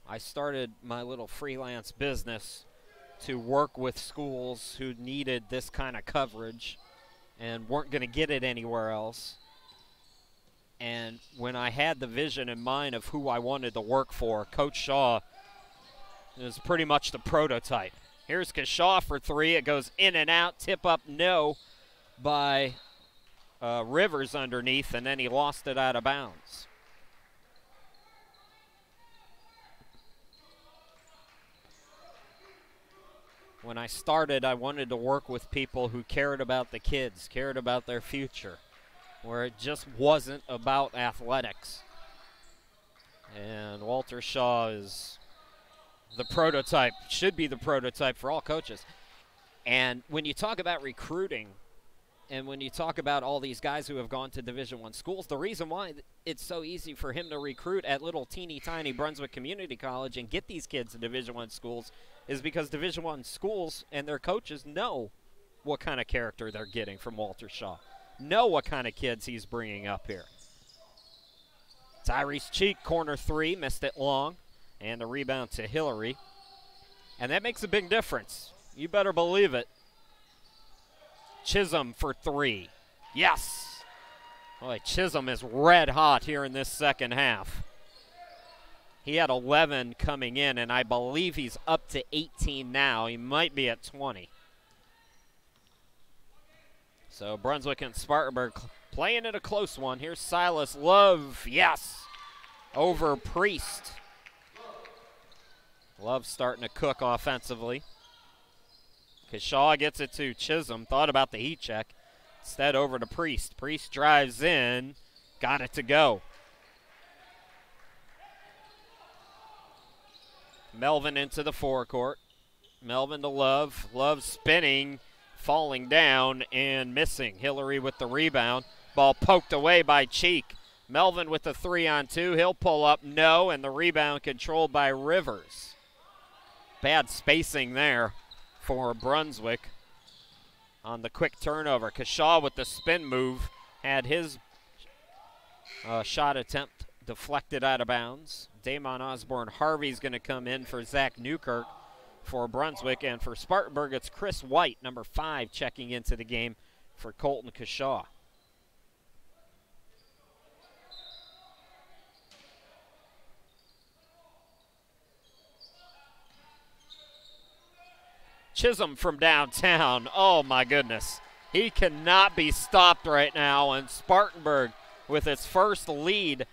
I started my little freelance business to work with schools who needed this kind of coverage and weren't going to get it anywhere else. And when I had the vision in mind of who I wanted to work for, Coach Shaw is pretty much the prototype. Here's Kashaw for 3. It goes in and out. Tip up, no, by Rivers underneath, and then he lost it out of bounds. When I started, I wanted to work with people who cared about the kids, cared about their future, where it just wasn't about athletics. And Walter Shaw is the prototype, should be the prototype for all coaches. And when you talk about recruiting, and when you talk about all these guys who have gone to Division I schools, the reason why it's so easy for him to recruit at little teeny tiny Brunswick Community College and get these kids to Division I schools is because Division I schools and their coaches know what kind of character they're getting from Walter Shaw, know what kind of kids he's bringing up here. Tyrese Cheek, corner 3, missed it long, and a rebound to Hillary. And that makes a big difference. You better believe it. Chisholm for 3. Yes. Boy, Chisholm is red hot here in this second half. He had 11 coming in, and I believe he's up to 18 now. He might be at 20. So Brunswick and Spartanburg playing it a close one. Here's Silas Love, yes, over Priest. Love starting to cook offensively. Shaw gets it to Chisholm, thought about the heat check. Instead over to Priest. Priest drives in, got it to go. Melvin into the forecourt. Melvin to Love. Love spinning, falling down and missing. Hillary with the rebound. Ball poked away by Cheek. Melvin with the 3-on-2. He'll pull up, no, and the rebound controlled by Rivers. Bad spacing there for Brunswick on the quick turnover. Kashaw with the spin move had his shot attempt deflected out of bounds. Damon Osborne Harvey's going to come in for Zach Newkirk for Brunswick, and for Spartanburg it's Chris White, number 5, checking into the game for Colton Kashaw. Chisholm from downtown, oh my goodness. He cannot be stopped right now, and Spartanburg with its first lead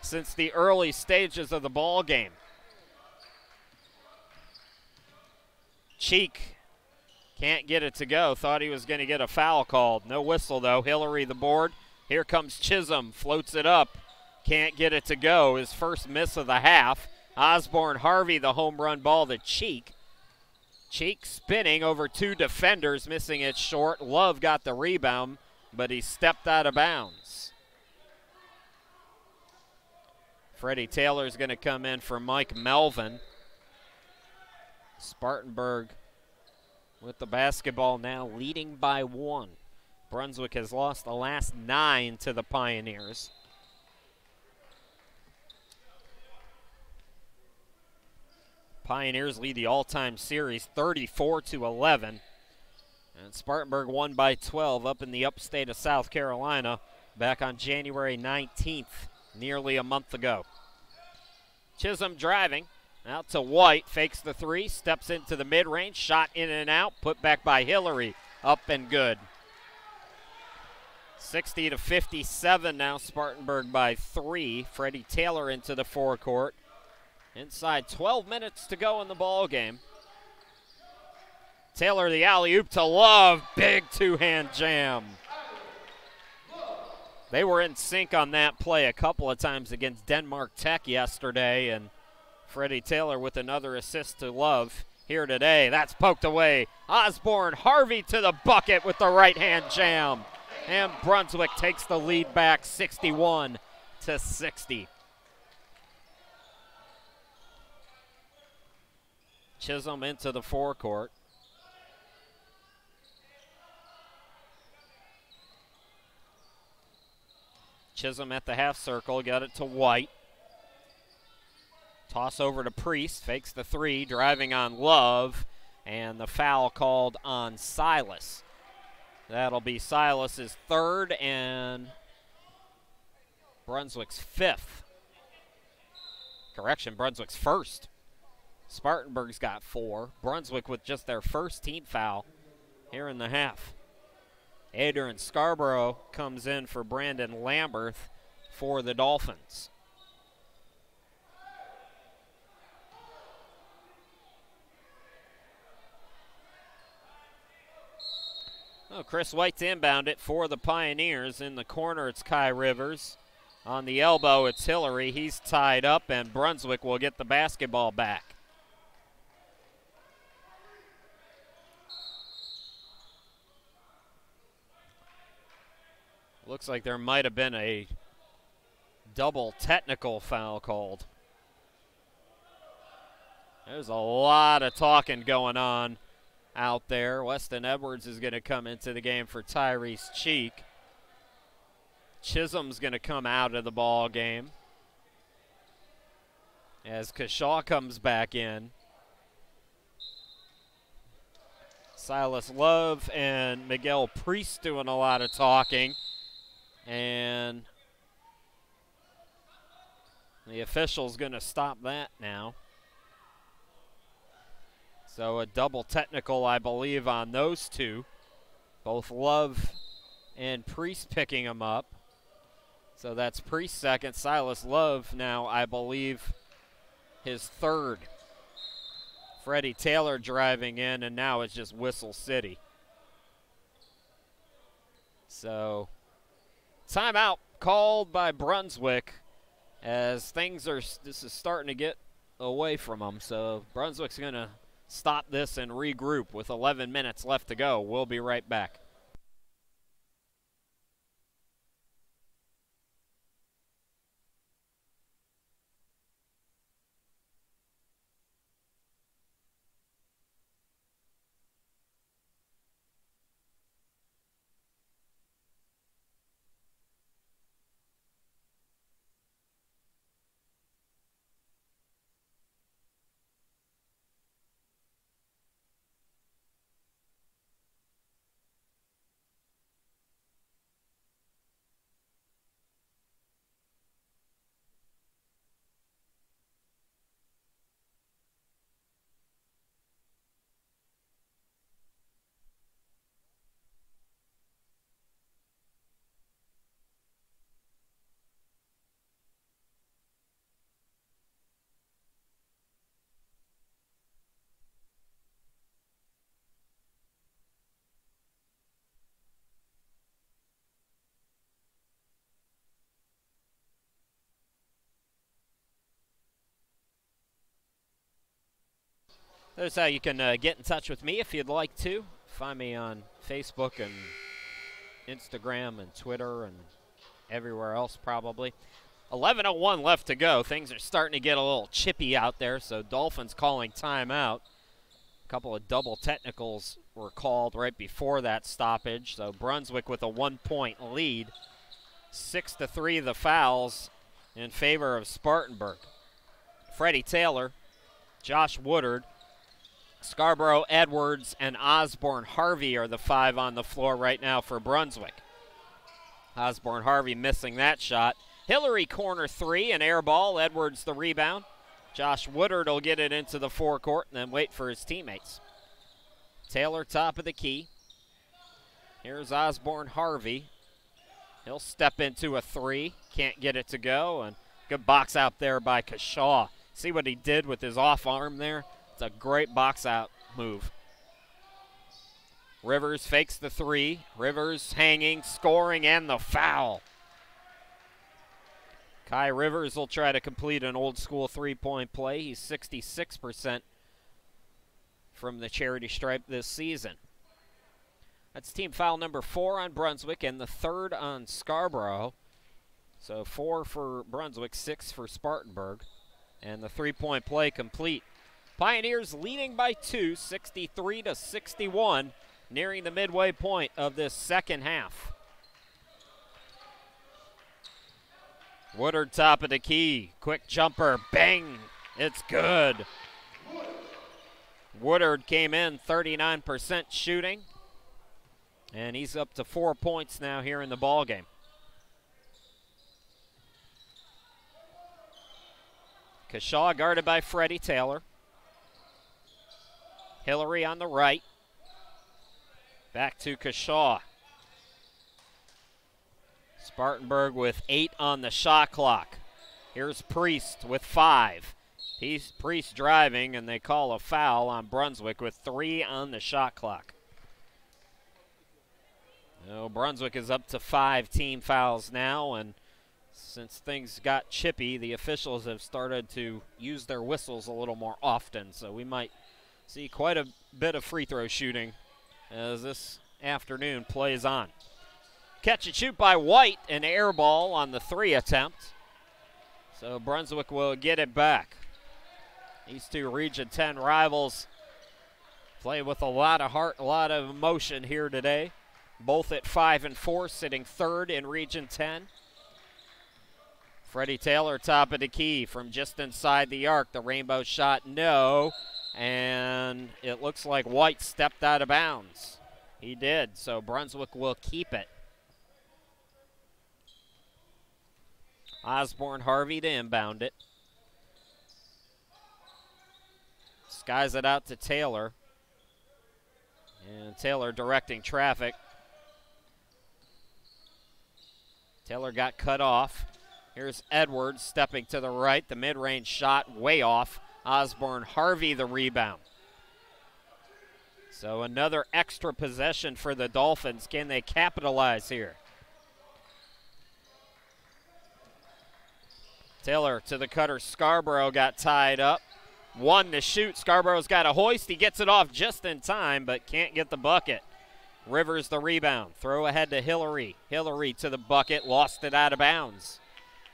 since the early stages of the ball game. Cheek can't get it to go. Thought he was going to get a foul called. No whistle though. Hillary the board. Here comes Chisholm, floats it up. Can't get it to go. His first miss of the half. Osborne Harvey the home run ball to Cheek. Cheek spinning over 2 defenders, missing it short. Love got the rebound, but he stepped out of bounds. Freddie Taylor's going to come in for Mike Melvin. Spartanburg with the basketball now, leading by 1. Brunswick has lost the last 9 to the Pioneers. Pioneers lead the all-time series 34-11. And Spartanburg won by 12 up in the upstate of South Carolina back on January 19th, nearly a month ago. Chisholm driving out to White, fakes the 3, steps into the mid-range, shot in and out, put back by Hillary, up and good. 60-57 now, Spartanburg by 3. Freddie Taylor into the forecourt. Inside 12 minutes to go in the ball game. Taylor the alley-oop to Love. Big 2-hand jam. They were in sync on that play a couple of times against Denmark Tech yesterday, and Freddie Taylor with another assist to Love here today. That's poked away. Osborne Harvey to the bucket with the right-hand jam. And Brunswick takes the lead back 61-60. Chisholm into the forecourt. Chisholm at the half circle, got it to White. Toss over to Priest, fakes the 3, driving on Love, and the foul called on Silas. That'll be Silas's 3rd and Brunswick's 5th. Correction, Brunswick's 1st. Spartanburg's got 4. Brunswick with just their first team foul here in the half. Adrian Scarborough comes in for Brandon Lamberth for the Dolphins. Oh, Chris White's inbound it for the Pioneers. In the corner, it's Kai Rivers. On the elbow, it's Hillary. He's tied up, and Brunswick will get the basketball back. Looks like there might have been a double technical foul called. There's a lot of talking going on out there. Weston Edwards is going to come into the game for Tyrese Cheek. Chisholm's going to come out of the ball game as Kashaw comes back in. Silas Love and Miguel Priest doing a lot of talking. And the official's going to stop that now. So a double technical, I believe, on those two. Both Love and Priest picking him up. So that's Priest second. Silas Love now, I believe, his third. Freddie Taylor driving in, and now it's just Whistle City. So timeout called by Brunswick as this is starting to get away from them. So Brunswick's going to stop this and regroup with 11 minutes left to go. We'll be right back. There's how you can get in touch with me if you'd like to. Find me on Facebook and Instagram and Twitter and everywhere else probably. 11:01 left to go. Things are starting to get a little chippy out there, so Dolphins calling timeout. A couple of double technicals were called right before that stoppage, so Brunswick with a 1-point lead. 6-3 the fouls in favor of Spartanburg. Freddie Taylor, Josh Woodard, Scarborough, Edwards, and Osborne Harvey are the 5 on the floor right now for Brunswick. Osborne Harvey missing that shot. Hillary corner 3, an air ball. Edwards the rebound. Josh Woodard will get it into the forecourt and then wait for his teammates. Taylor top of the key. Here's Osborne Harvey. He'll step into a 3. Can't get it to go. And good box out there by Kashaw. See what he did with his off arm there? It's a great box out move. Rivers fakes the 3. Rivers hanging, scoring, and the foul. Kai Rivers will try to complete an old school 3-point play. He's 66% from the charity stripe this season. That's team foul number 4 on Brunswick and the 3rd on Scarborough. So 4 for Brunswick, 6 for Spartanburg. And the 3-point play complete. Pioneers leading by 2, 63-61, nearing the midway point of this second half. Woodard top of the key, quick jumper, bang, it's good. Woodard came in 39% shooting, and he's up to 4 points now here in the ballgame. Kashaw guarded by Freddie Taylor. Hillary on the right. Back to Kashaw. Spartanburg with 8 on the shot clock. Here's Priest with 5. He's Priest driving, and they call a foul on Brunswick with 3 on the shot clock. Well, Brunswick is up to 5 team fouls now, and since things got chippy, the officials have started to use their whistles a little more often, so we might see quite a bit of free throw shooting as this afternoon plays on. Catch and shoot by White, an air ball on the 3 attempt. So Brunswick will get it back. These two Region 10 rivals play with a lot of heart, a lot of emotion here today. Both at 5 and 4, sitting 3rd in Region 10. Freddie Taylor top of the key from just inside the arc. The rainbow shot, no. And it looks like White stepped out of bounds. He did, so Brunswick will keep it. Osborne Harvey to inbound it. Skies it out to Taylor. And Taylor directing traffic. Taylor got cut off. Here's Edwards stepping to the right. The mid-range shot way off. Osborne Harvey the rebound. So another extra possession for the Dolphins. Can they capitalize here? Taylor to the cutter. Scarborough got tied up. One to shoot. Scarborough's got a hoist. He gets it off just in time, but can't get the bucket. Rivers the rebound. Throw ahead to Hillary. Hillary to the bucket. Lost it out of bounds.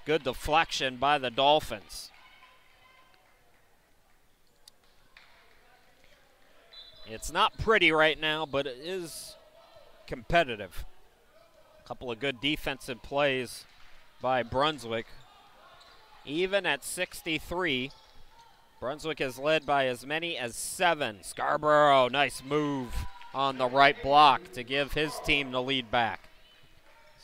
Good deflection by the Dolphins. It's not pretty right now, but it is competitive. A couple of good defensive plays by Brunswick. Even at 63, Brunswick is led by as many as 7. Scarborough, nice move on the right block to give his team the lead back.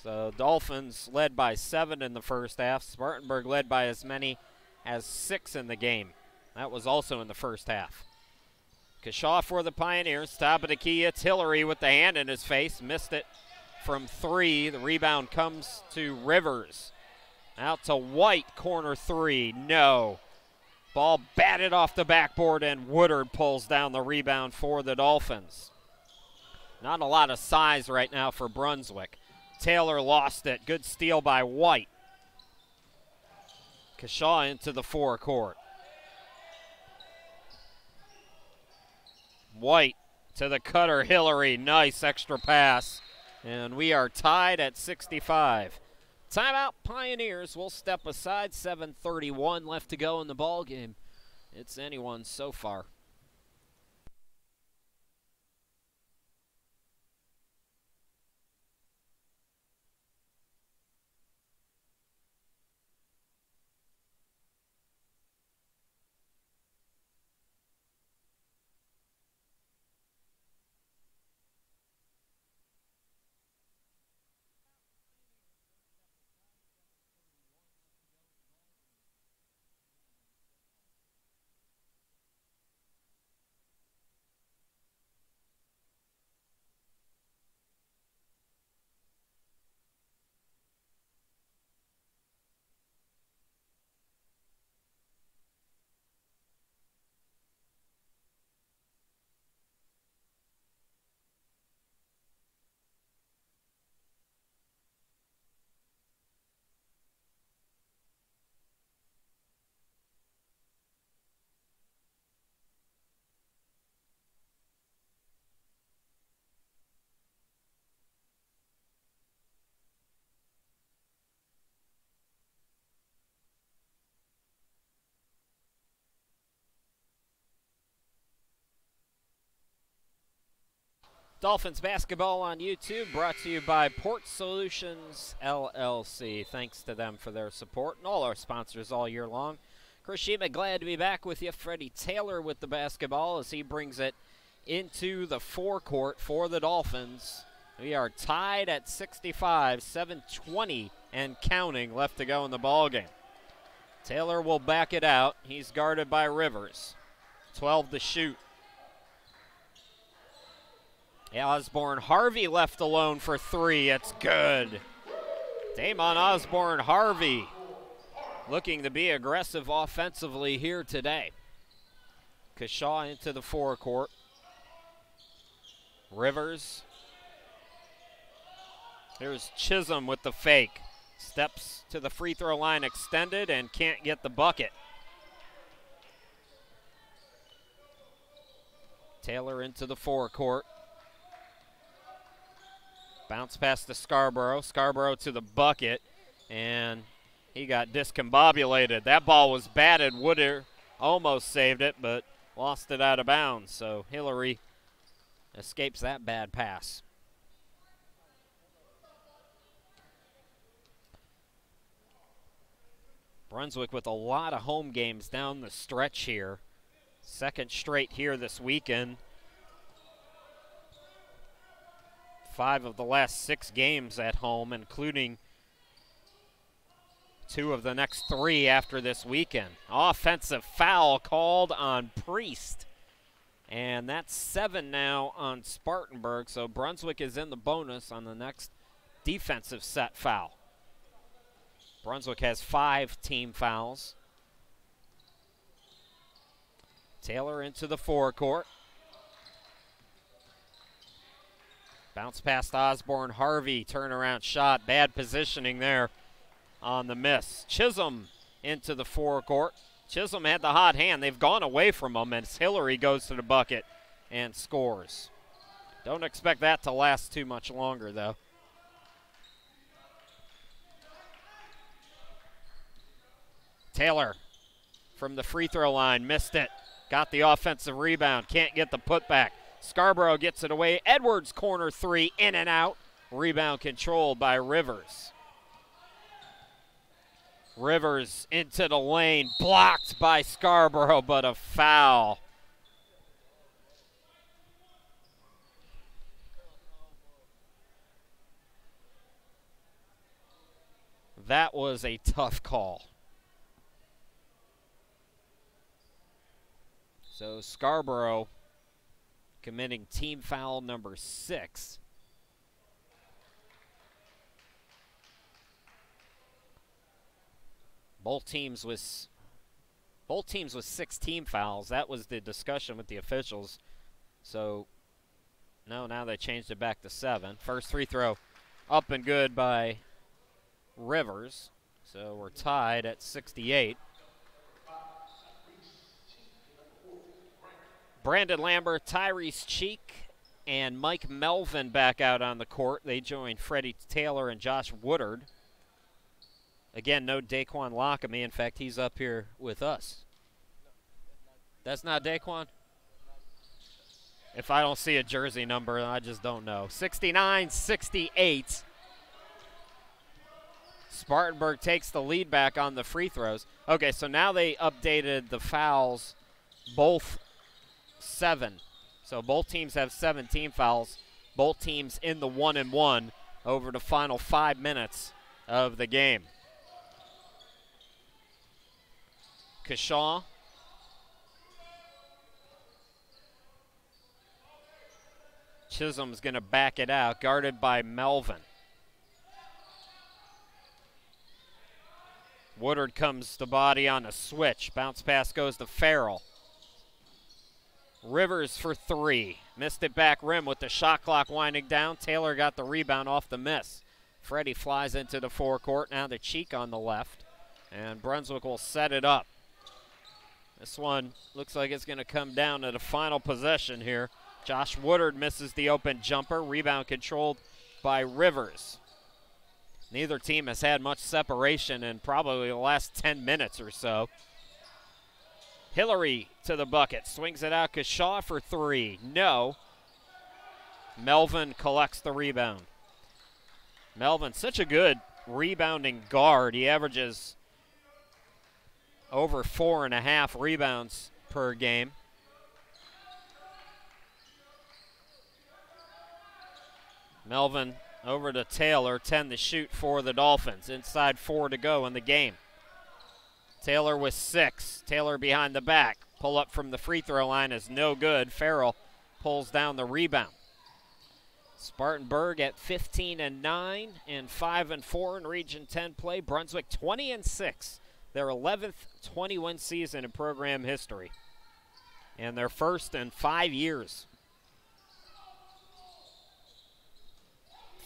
So Dolphins led by 7 in the first half. Spartanburg led by as many as 6 in the game. That was also in the first half. Kashaw for the Pioneers. Top of the key, it's Hillary with the hand in his face. Missed it from 3. The rebound comes to Rivers. Out to White, corner 3. No. Ball batted off the backboard, and Woodard pulls down the rebound for the Dolphins. Not a lot of size right now for Brunswick. Taylor lost it. Good steal by White. Kashaw into the forecourt. White to the cutter, Hillary. Nice extra pass. And we are tied at 65. Timeout, Pioneers. We'll step aside. 7:31 left to go in the ball game. It's anyone's so far. Dolphins basketball on YouTube, brought to you by Port Solutions LLC. Thanks to them for their support and all our sponsors all year long. Chris Shima, glad to be back with you. Freddie Taylor with the basketball as he brings it into the forecourt for the Dolphins. We are tied at 65, 7:20 and counting left to go in the ballgame. Taylor will back it out. He's guarded by Rivers. 12 to shoot. Osborne Harvey left alone for 3. It's good. Damon Osborne Harvey looking to be aggressive offensively here today. Kashaw into the forecourt. Rivers. Here's Chisholm with the fake. Steps to the free throw line extended and can't get the bucket. Taylor into the forecourt. Bounce pass to Scarborough. Scarborough to the bucket, and he got discombobulated. That ball was batted. Woodard almost saved it, but lost it out of bounds. So Hillary escapes that bad pass. Brunswick with a lot of home games down the stretch here. Second straight here this weekend. 5 of the last 6 games at home, including 2 of the next 3 after this weekend. Offensive foul called on Priest. And that's 7 now on Spartanburg, so Brunswick is in the bonus on the next defensive set foul. Brunswick has 5 team fouls. Taylor into the forecourt. Bounce past Osborne. Harvey, turnaround shot. Bad positioning there on the miss. Chisholm into the forecourt. Chisholm had the hot hand. They've gone away from him, and Hillary goes to the bucket and scores. Don't expect that to last too much longer, though. Taylor from the free throw line, missed it. Got the offensive rebound, can't get the putback. Scarborough gets it away. Edwards corner 3, in and out. Rebound controlled by Rivers. Rivers into the lane, blocked by Scarborough, but a foul. That was a tough call. So Scarborough committing team foul number 6. Both teams with 6 team fouls. That was the discussion with the officials. So no, now they changed it back to 7. First free throw up and good by Rivers. So we're tied at 68. Brandon Lambert, Tyrese Cheek, and Mike Melvin back out on the court. They join Freddie Taylor and Josh Woodard. Again, no Daquan Lockamy. In fact, he's up here with us. That's not Daquan? If I don't see a jersey number, I just don't know. 69-68. Spartanburg takes the lead back on the free throws. Okay, so now they updated the fouls, both 7. So both teams have 7 team fouls. Both teams in the 1-and-1 over the final 5 minutes of the game. Kashaw. Chisholm's going to back it out, guarded by Melvin. Woodard comes to body on a switch. Bounce pass goes to Farrell. Rivers for 3. Missed it back rim with the shot clock winding down. Taylor got the rebound off the miss. Freddie flies into the forecourt. Now the Cheek on the left. And Brunswick will set it up. This one looks like it's going to come down to the final possession here. Josh Woodard misses the open jumper. Rebound controlled by Rivers. Neither team has had much separation in probably the last 10 minutes or so. Hillary to the bucket. Swings it out. Kashaw for 3. No. Melvin collects the rebound. Melvin, such a good rebounding guard. He averages over 4.5 rebounds per game. Melvin over to Taylor, 10 to shoot for the Dolphins. Inside 4 to go in the game. Taylor with 6. Taylor behind the back. Pull up from the free throw line is no good. Farrell pulls down the rebound. Spartanburg at 15-9 and 5-4 in Region 10 play. Brunswick 20-6. Their 11th 20-win season in program history. And their first in 5 years.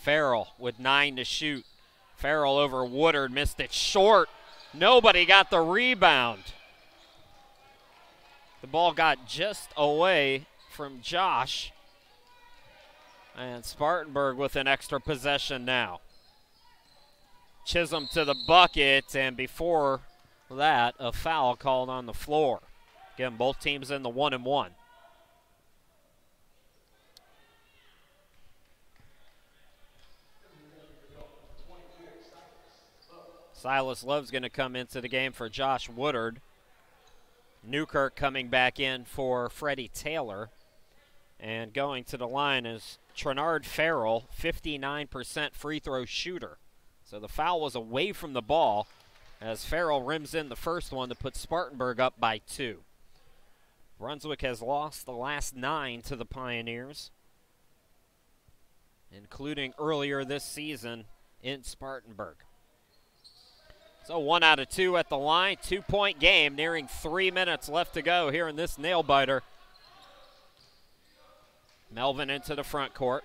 Farrell with 9 to shoot. Farrell over Woodard, missed it short. Nobody got the rebound. The ball got just away from Josh. And Spartanburg with an extra possession now. Chisholm to the bucket, and before that, a foul called on the floor. Again, both teams in the 1-and-1. Silas Love's going to come into the game for Josh Woodard. Newkirk coming back in for Freddie Taylor. And going to the line is Trenard Farrell, 59% free throw shooter. So the foul was away from the ball as Farrell rims in the first one to put Spartanburg up by 2. Brunswick has lost the last 9 to the Pioneers, including earlier this season in Spartanburg. So 1 out of 2 at the line. 2-point game, nearing 3 minutes left to go here in this nail-biter. Melvin into the front court.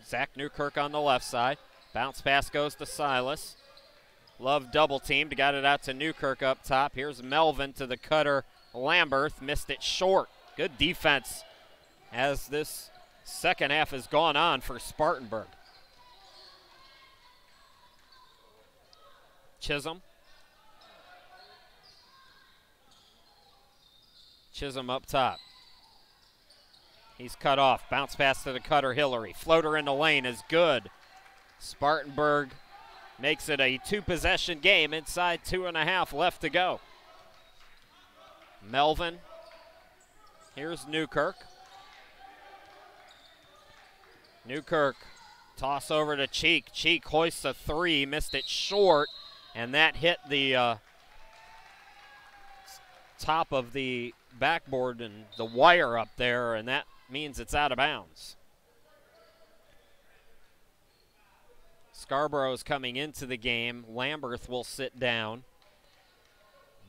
Zach Newkirk on the left side. Bounce pass goes to Silas. Love double teamed, got it out to Newkirk up top. Here's Melvin to the cutter Lamberth, missed it short. Good defense as this second half has gone on for Spartanburg. Chisholm. Chisholm up top. He's cut off. Bounce pass to the cutter Hillary. Floater in the lane is good. Spartanburg makes it a 2-possession game inside 2.5 left to go. Melvin. Here's Newkirk. Newkirk, toss over to Cheek. Cheek hoists a 3, missed it short, and that hit the top of the backboard and the wire up there, and that means it's out of bounds. Scarborough's coming into the game. Lamberth will sit down.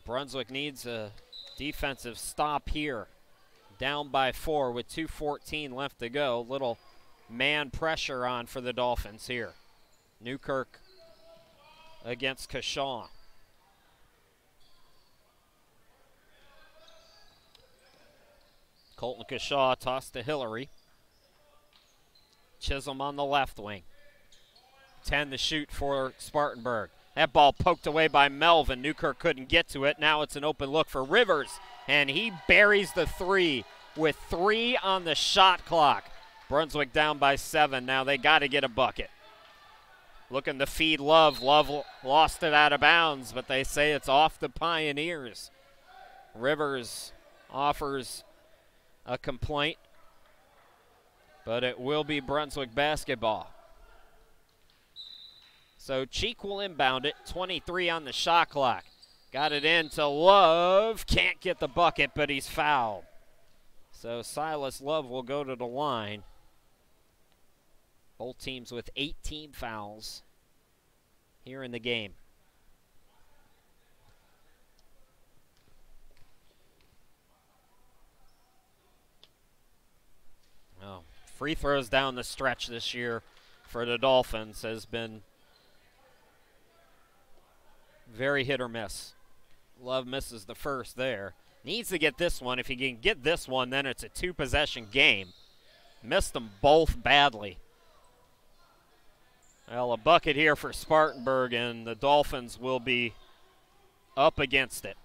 Brunswick needs a defensive stop here. Down by 4 with 2:14 left to go. Little man pressure on for the Dolphins here. Newkirk against Kashaw. Colton Kashaw tossed to Hillary. Chisholm on the left wing. 10 to shoot for Spartanburg. That ball poked away by Melvin. Newkirk couldn't get to it. Now it's an open look for Rivers, and he buries the 3 with 3 on the shot clock. Brunswick down by 7. Now they got to get a bucket. Looking to feed Love. Love lost it out of bounds, but they say it's off the Pioneers. Rivers offers a complaint, but it will be Brunswick basketball. So Cheek will inbound it, 23 on the shot clock. Got it in to Love, can't get the bucket, but he's fouled. So Silas Love will go to the line. Both teams with 18 fouls here in the game. Oh, free throws down the stretch this year for the Dolphins has been very hit or miss. Love misses the first there. Needs to get this one. If he can get this one, then it's a 2-possession game. Missed them both badly. Well, a bucket here for Spartanburg, and the Dolphins will be up against it.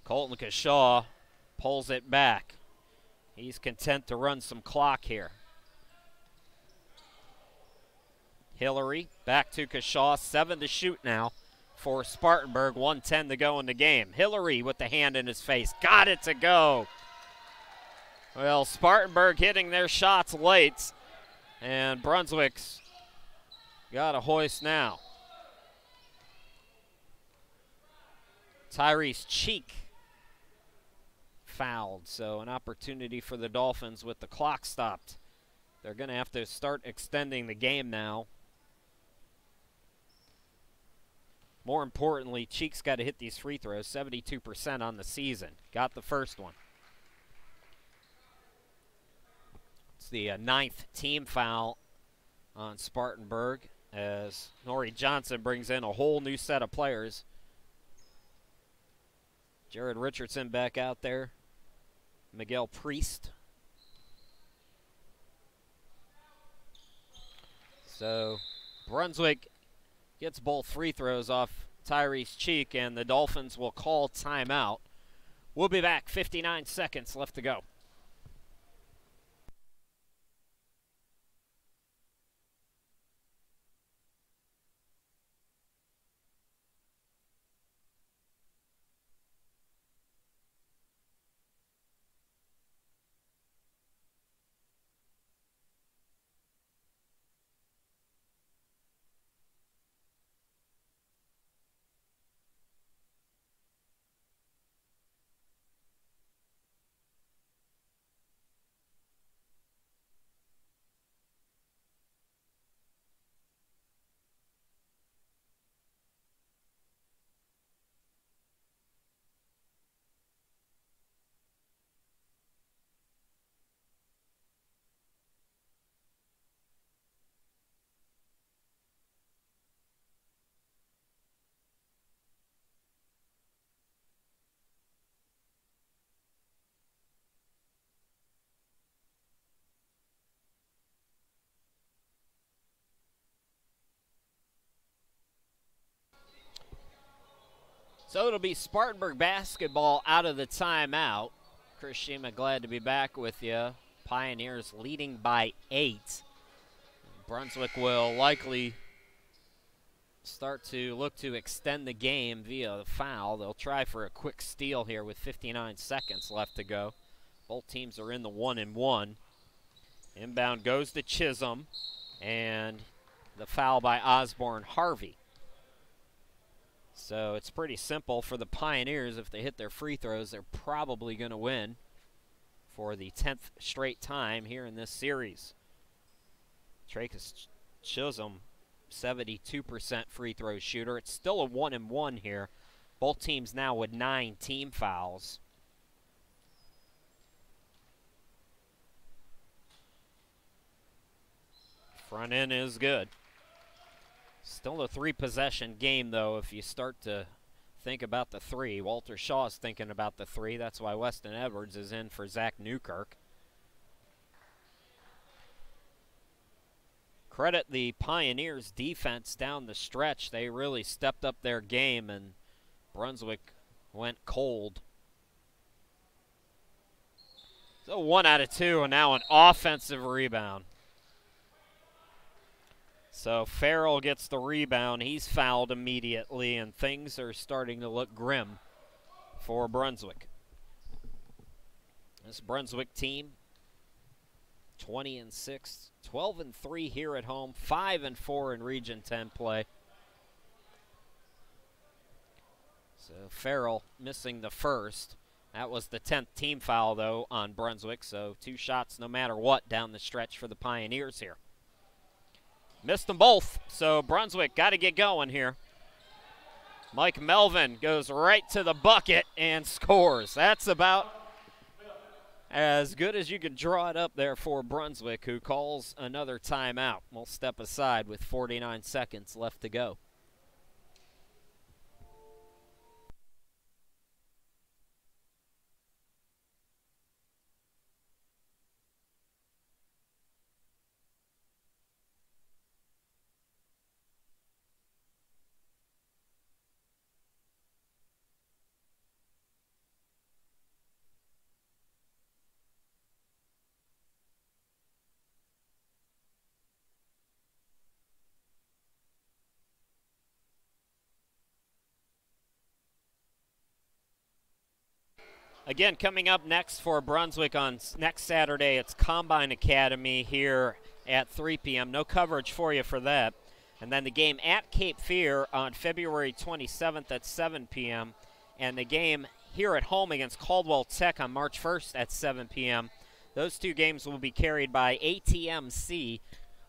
Colton Kashaw pulls it back. He's content to run some clock here. Hillary back to Kashaw. 7 to shoot now for Spartanburg. 1:10 to go in the game. Hillary with the hand in his face. Got it to go. Well, Spartanburg hitting their shots late, and Brunswick's got a hoist now. Tyrese Cheek fouled, so an opportunity for the Dolphins with the clock stopped. They're going to have to start extending the game now. More importantly, Cheek's got to hit these free throws, 72% on the season. Got the first one. It's the 9th team foul on Spartanburg as Nori Johnson brings in a whole new set of players. Jared Richardson back out there. Miguel Priest. So Brunswick gets both free throws off Tyrese Cheek, and the Dolphins will call timeout. We'll be back. 59 seconds left to go. So it'll be Spartanburg basketball out of the timeout. Chris Shima, glad to be back with you. Pioneers leading by 8. Brunswick will likely start to look to extend the game via the foul. They'll try for a quick steal here with 59 seconds left to go. Both teams are in the 1-and-1. Inbound goes to Chisholm, and the foul by Osborne Harvey. So it's pretty simple for the Pioneers. If they hit their free throws, they're probably going to win for the 10th straight time here in this series. Tracus Chisholm, 72% free throw shooter. It's still a 1-and-1 here. Both teams now with 9 team fouls. Front end is good. Still a 3-possession game, though, if you start to think about the 3. Walter Shaw's thinking about the 3. That's why Weston Edwards is in for Zach Newkirk. Credit the Pioneers' defense down the stretch. They really stepped up their game, and Brunswick went cold. So 1 out of 2, and now an offensive rebound. So Farrell gets the rebound. He's fouled immediately, and things are starting to look grim for Brunswick. This Brunswick team, 20-6, 12-3 here at home, 5-4 in Region 10 play. So Farrell missing the first. That was the 10th team foul, though, on Brunswick. So 2 shots no matter what down the stretch for the Pioneers here. Missed them both, so Brunswick got to get going here. Mike Melvin goes right to the bucket and scores. That's about as good as you could draw it up there for Brunswick, who calls another timeout. We'll step aside with 49 seconds left to go. Again, coming up next for Brunswick on next Saturday, it's Combine Academy here at 3 p.m. No coverage for you for that. And then the game at Cape Fear on February 27th at 7 p.m. And the game here at home against Caldwell Tech on March 1st at 7 p.m. Those 2 games will be carried by ATMC,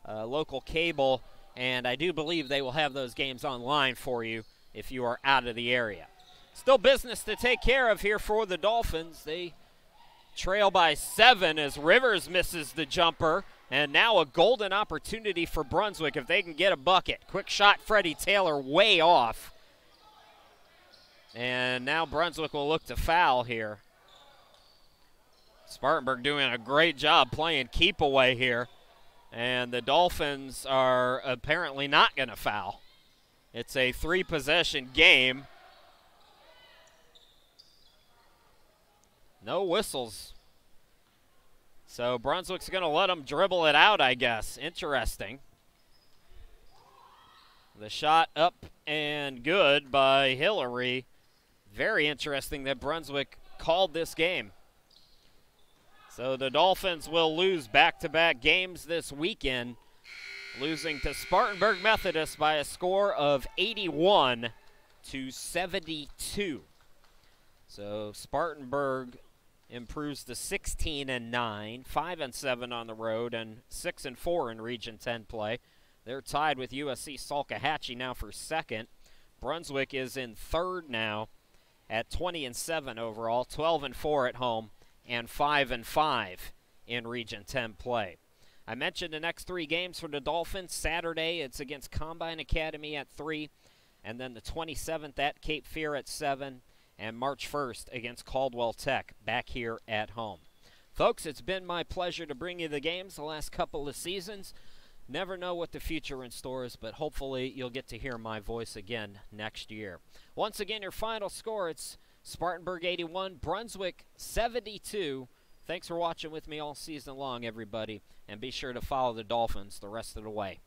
local cable, and I do believe they will have those games online for you if you are out of the area. Still business to take care of here for the Dolphins. They trail by 7 as Rivers misses the jumper. And now a golden opportunity for Brunswick if they can get a bucket. Quick shot, Freddie Taylor way off. And now Brunswick will look to foul here. Spartanburg doing a great job playing keep away here. And the Dolphins are apparently not going to foul. It's a 3-possession game. No whistles. So Brunswick's going to let them dribble it out, I guess. Interesting. The shot up and good by Hillary. Very interesting that Brunswick called this game. So the Dolphins will lose back-to-back games this weekend, losing to Spartanburg Methodist by a score of 81-72. So Spartanburg improves to 16-9, 5-7 on the road, and 6-4 in Region 10 play. They're tied with USC Salkehatchie now for second. Brunswick is in third now at 20-7 overall, 12-4 at home, and 5-5 in Region 10 play. I mentioned the next 3 games for the Dolphins. Saturday, it's against Combine Academy at 3, and then the 27th at Cape Fear at 7, and March 1st against Caldwell Tech back here at home. Folks, it's been my pleasure to bring you the games the last couple of seasons. never know what the future in stores, but hopefully you'll get to hear my voice again next year. Once again, your final score, it's Spartanburg 81, Brunswick 72. Thanks for watching with me all season long, everybody, and be sure to follow the Dolphins the rest of the way.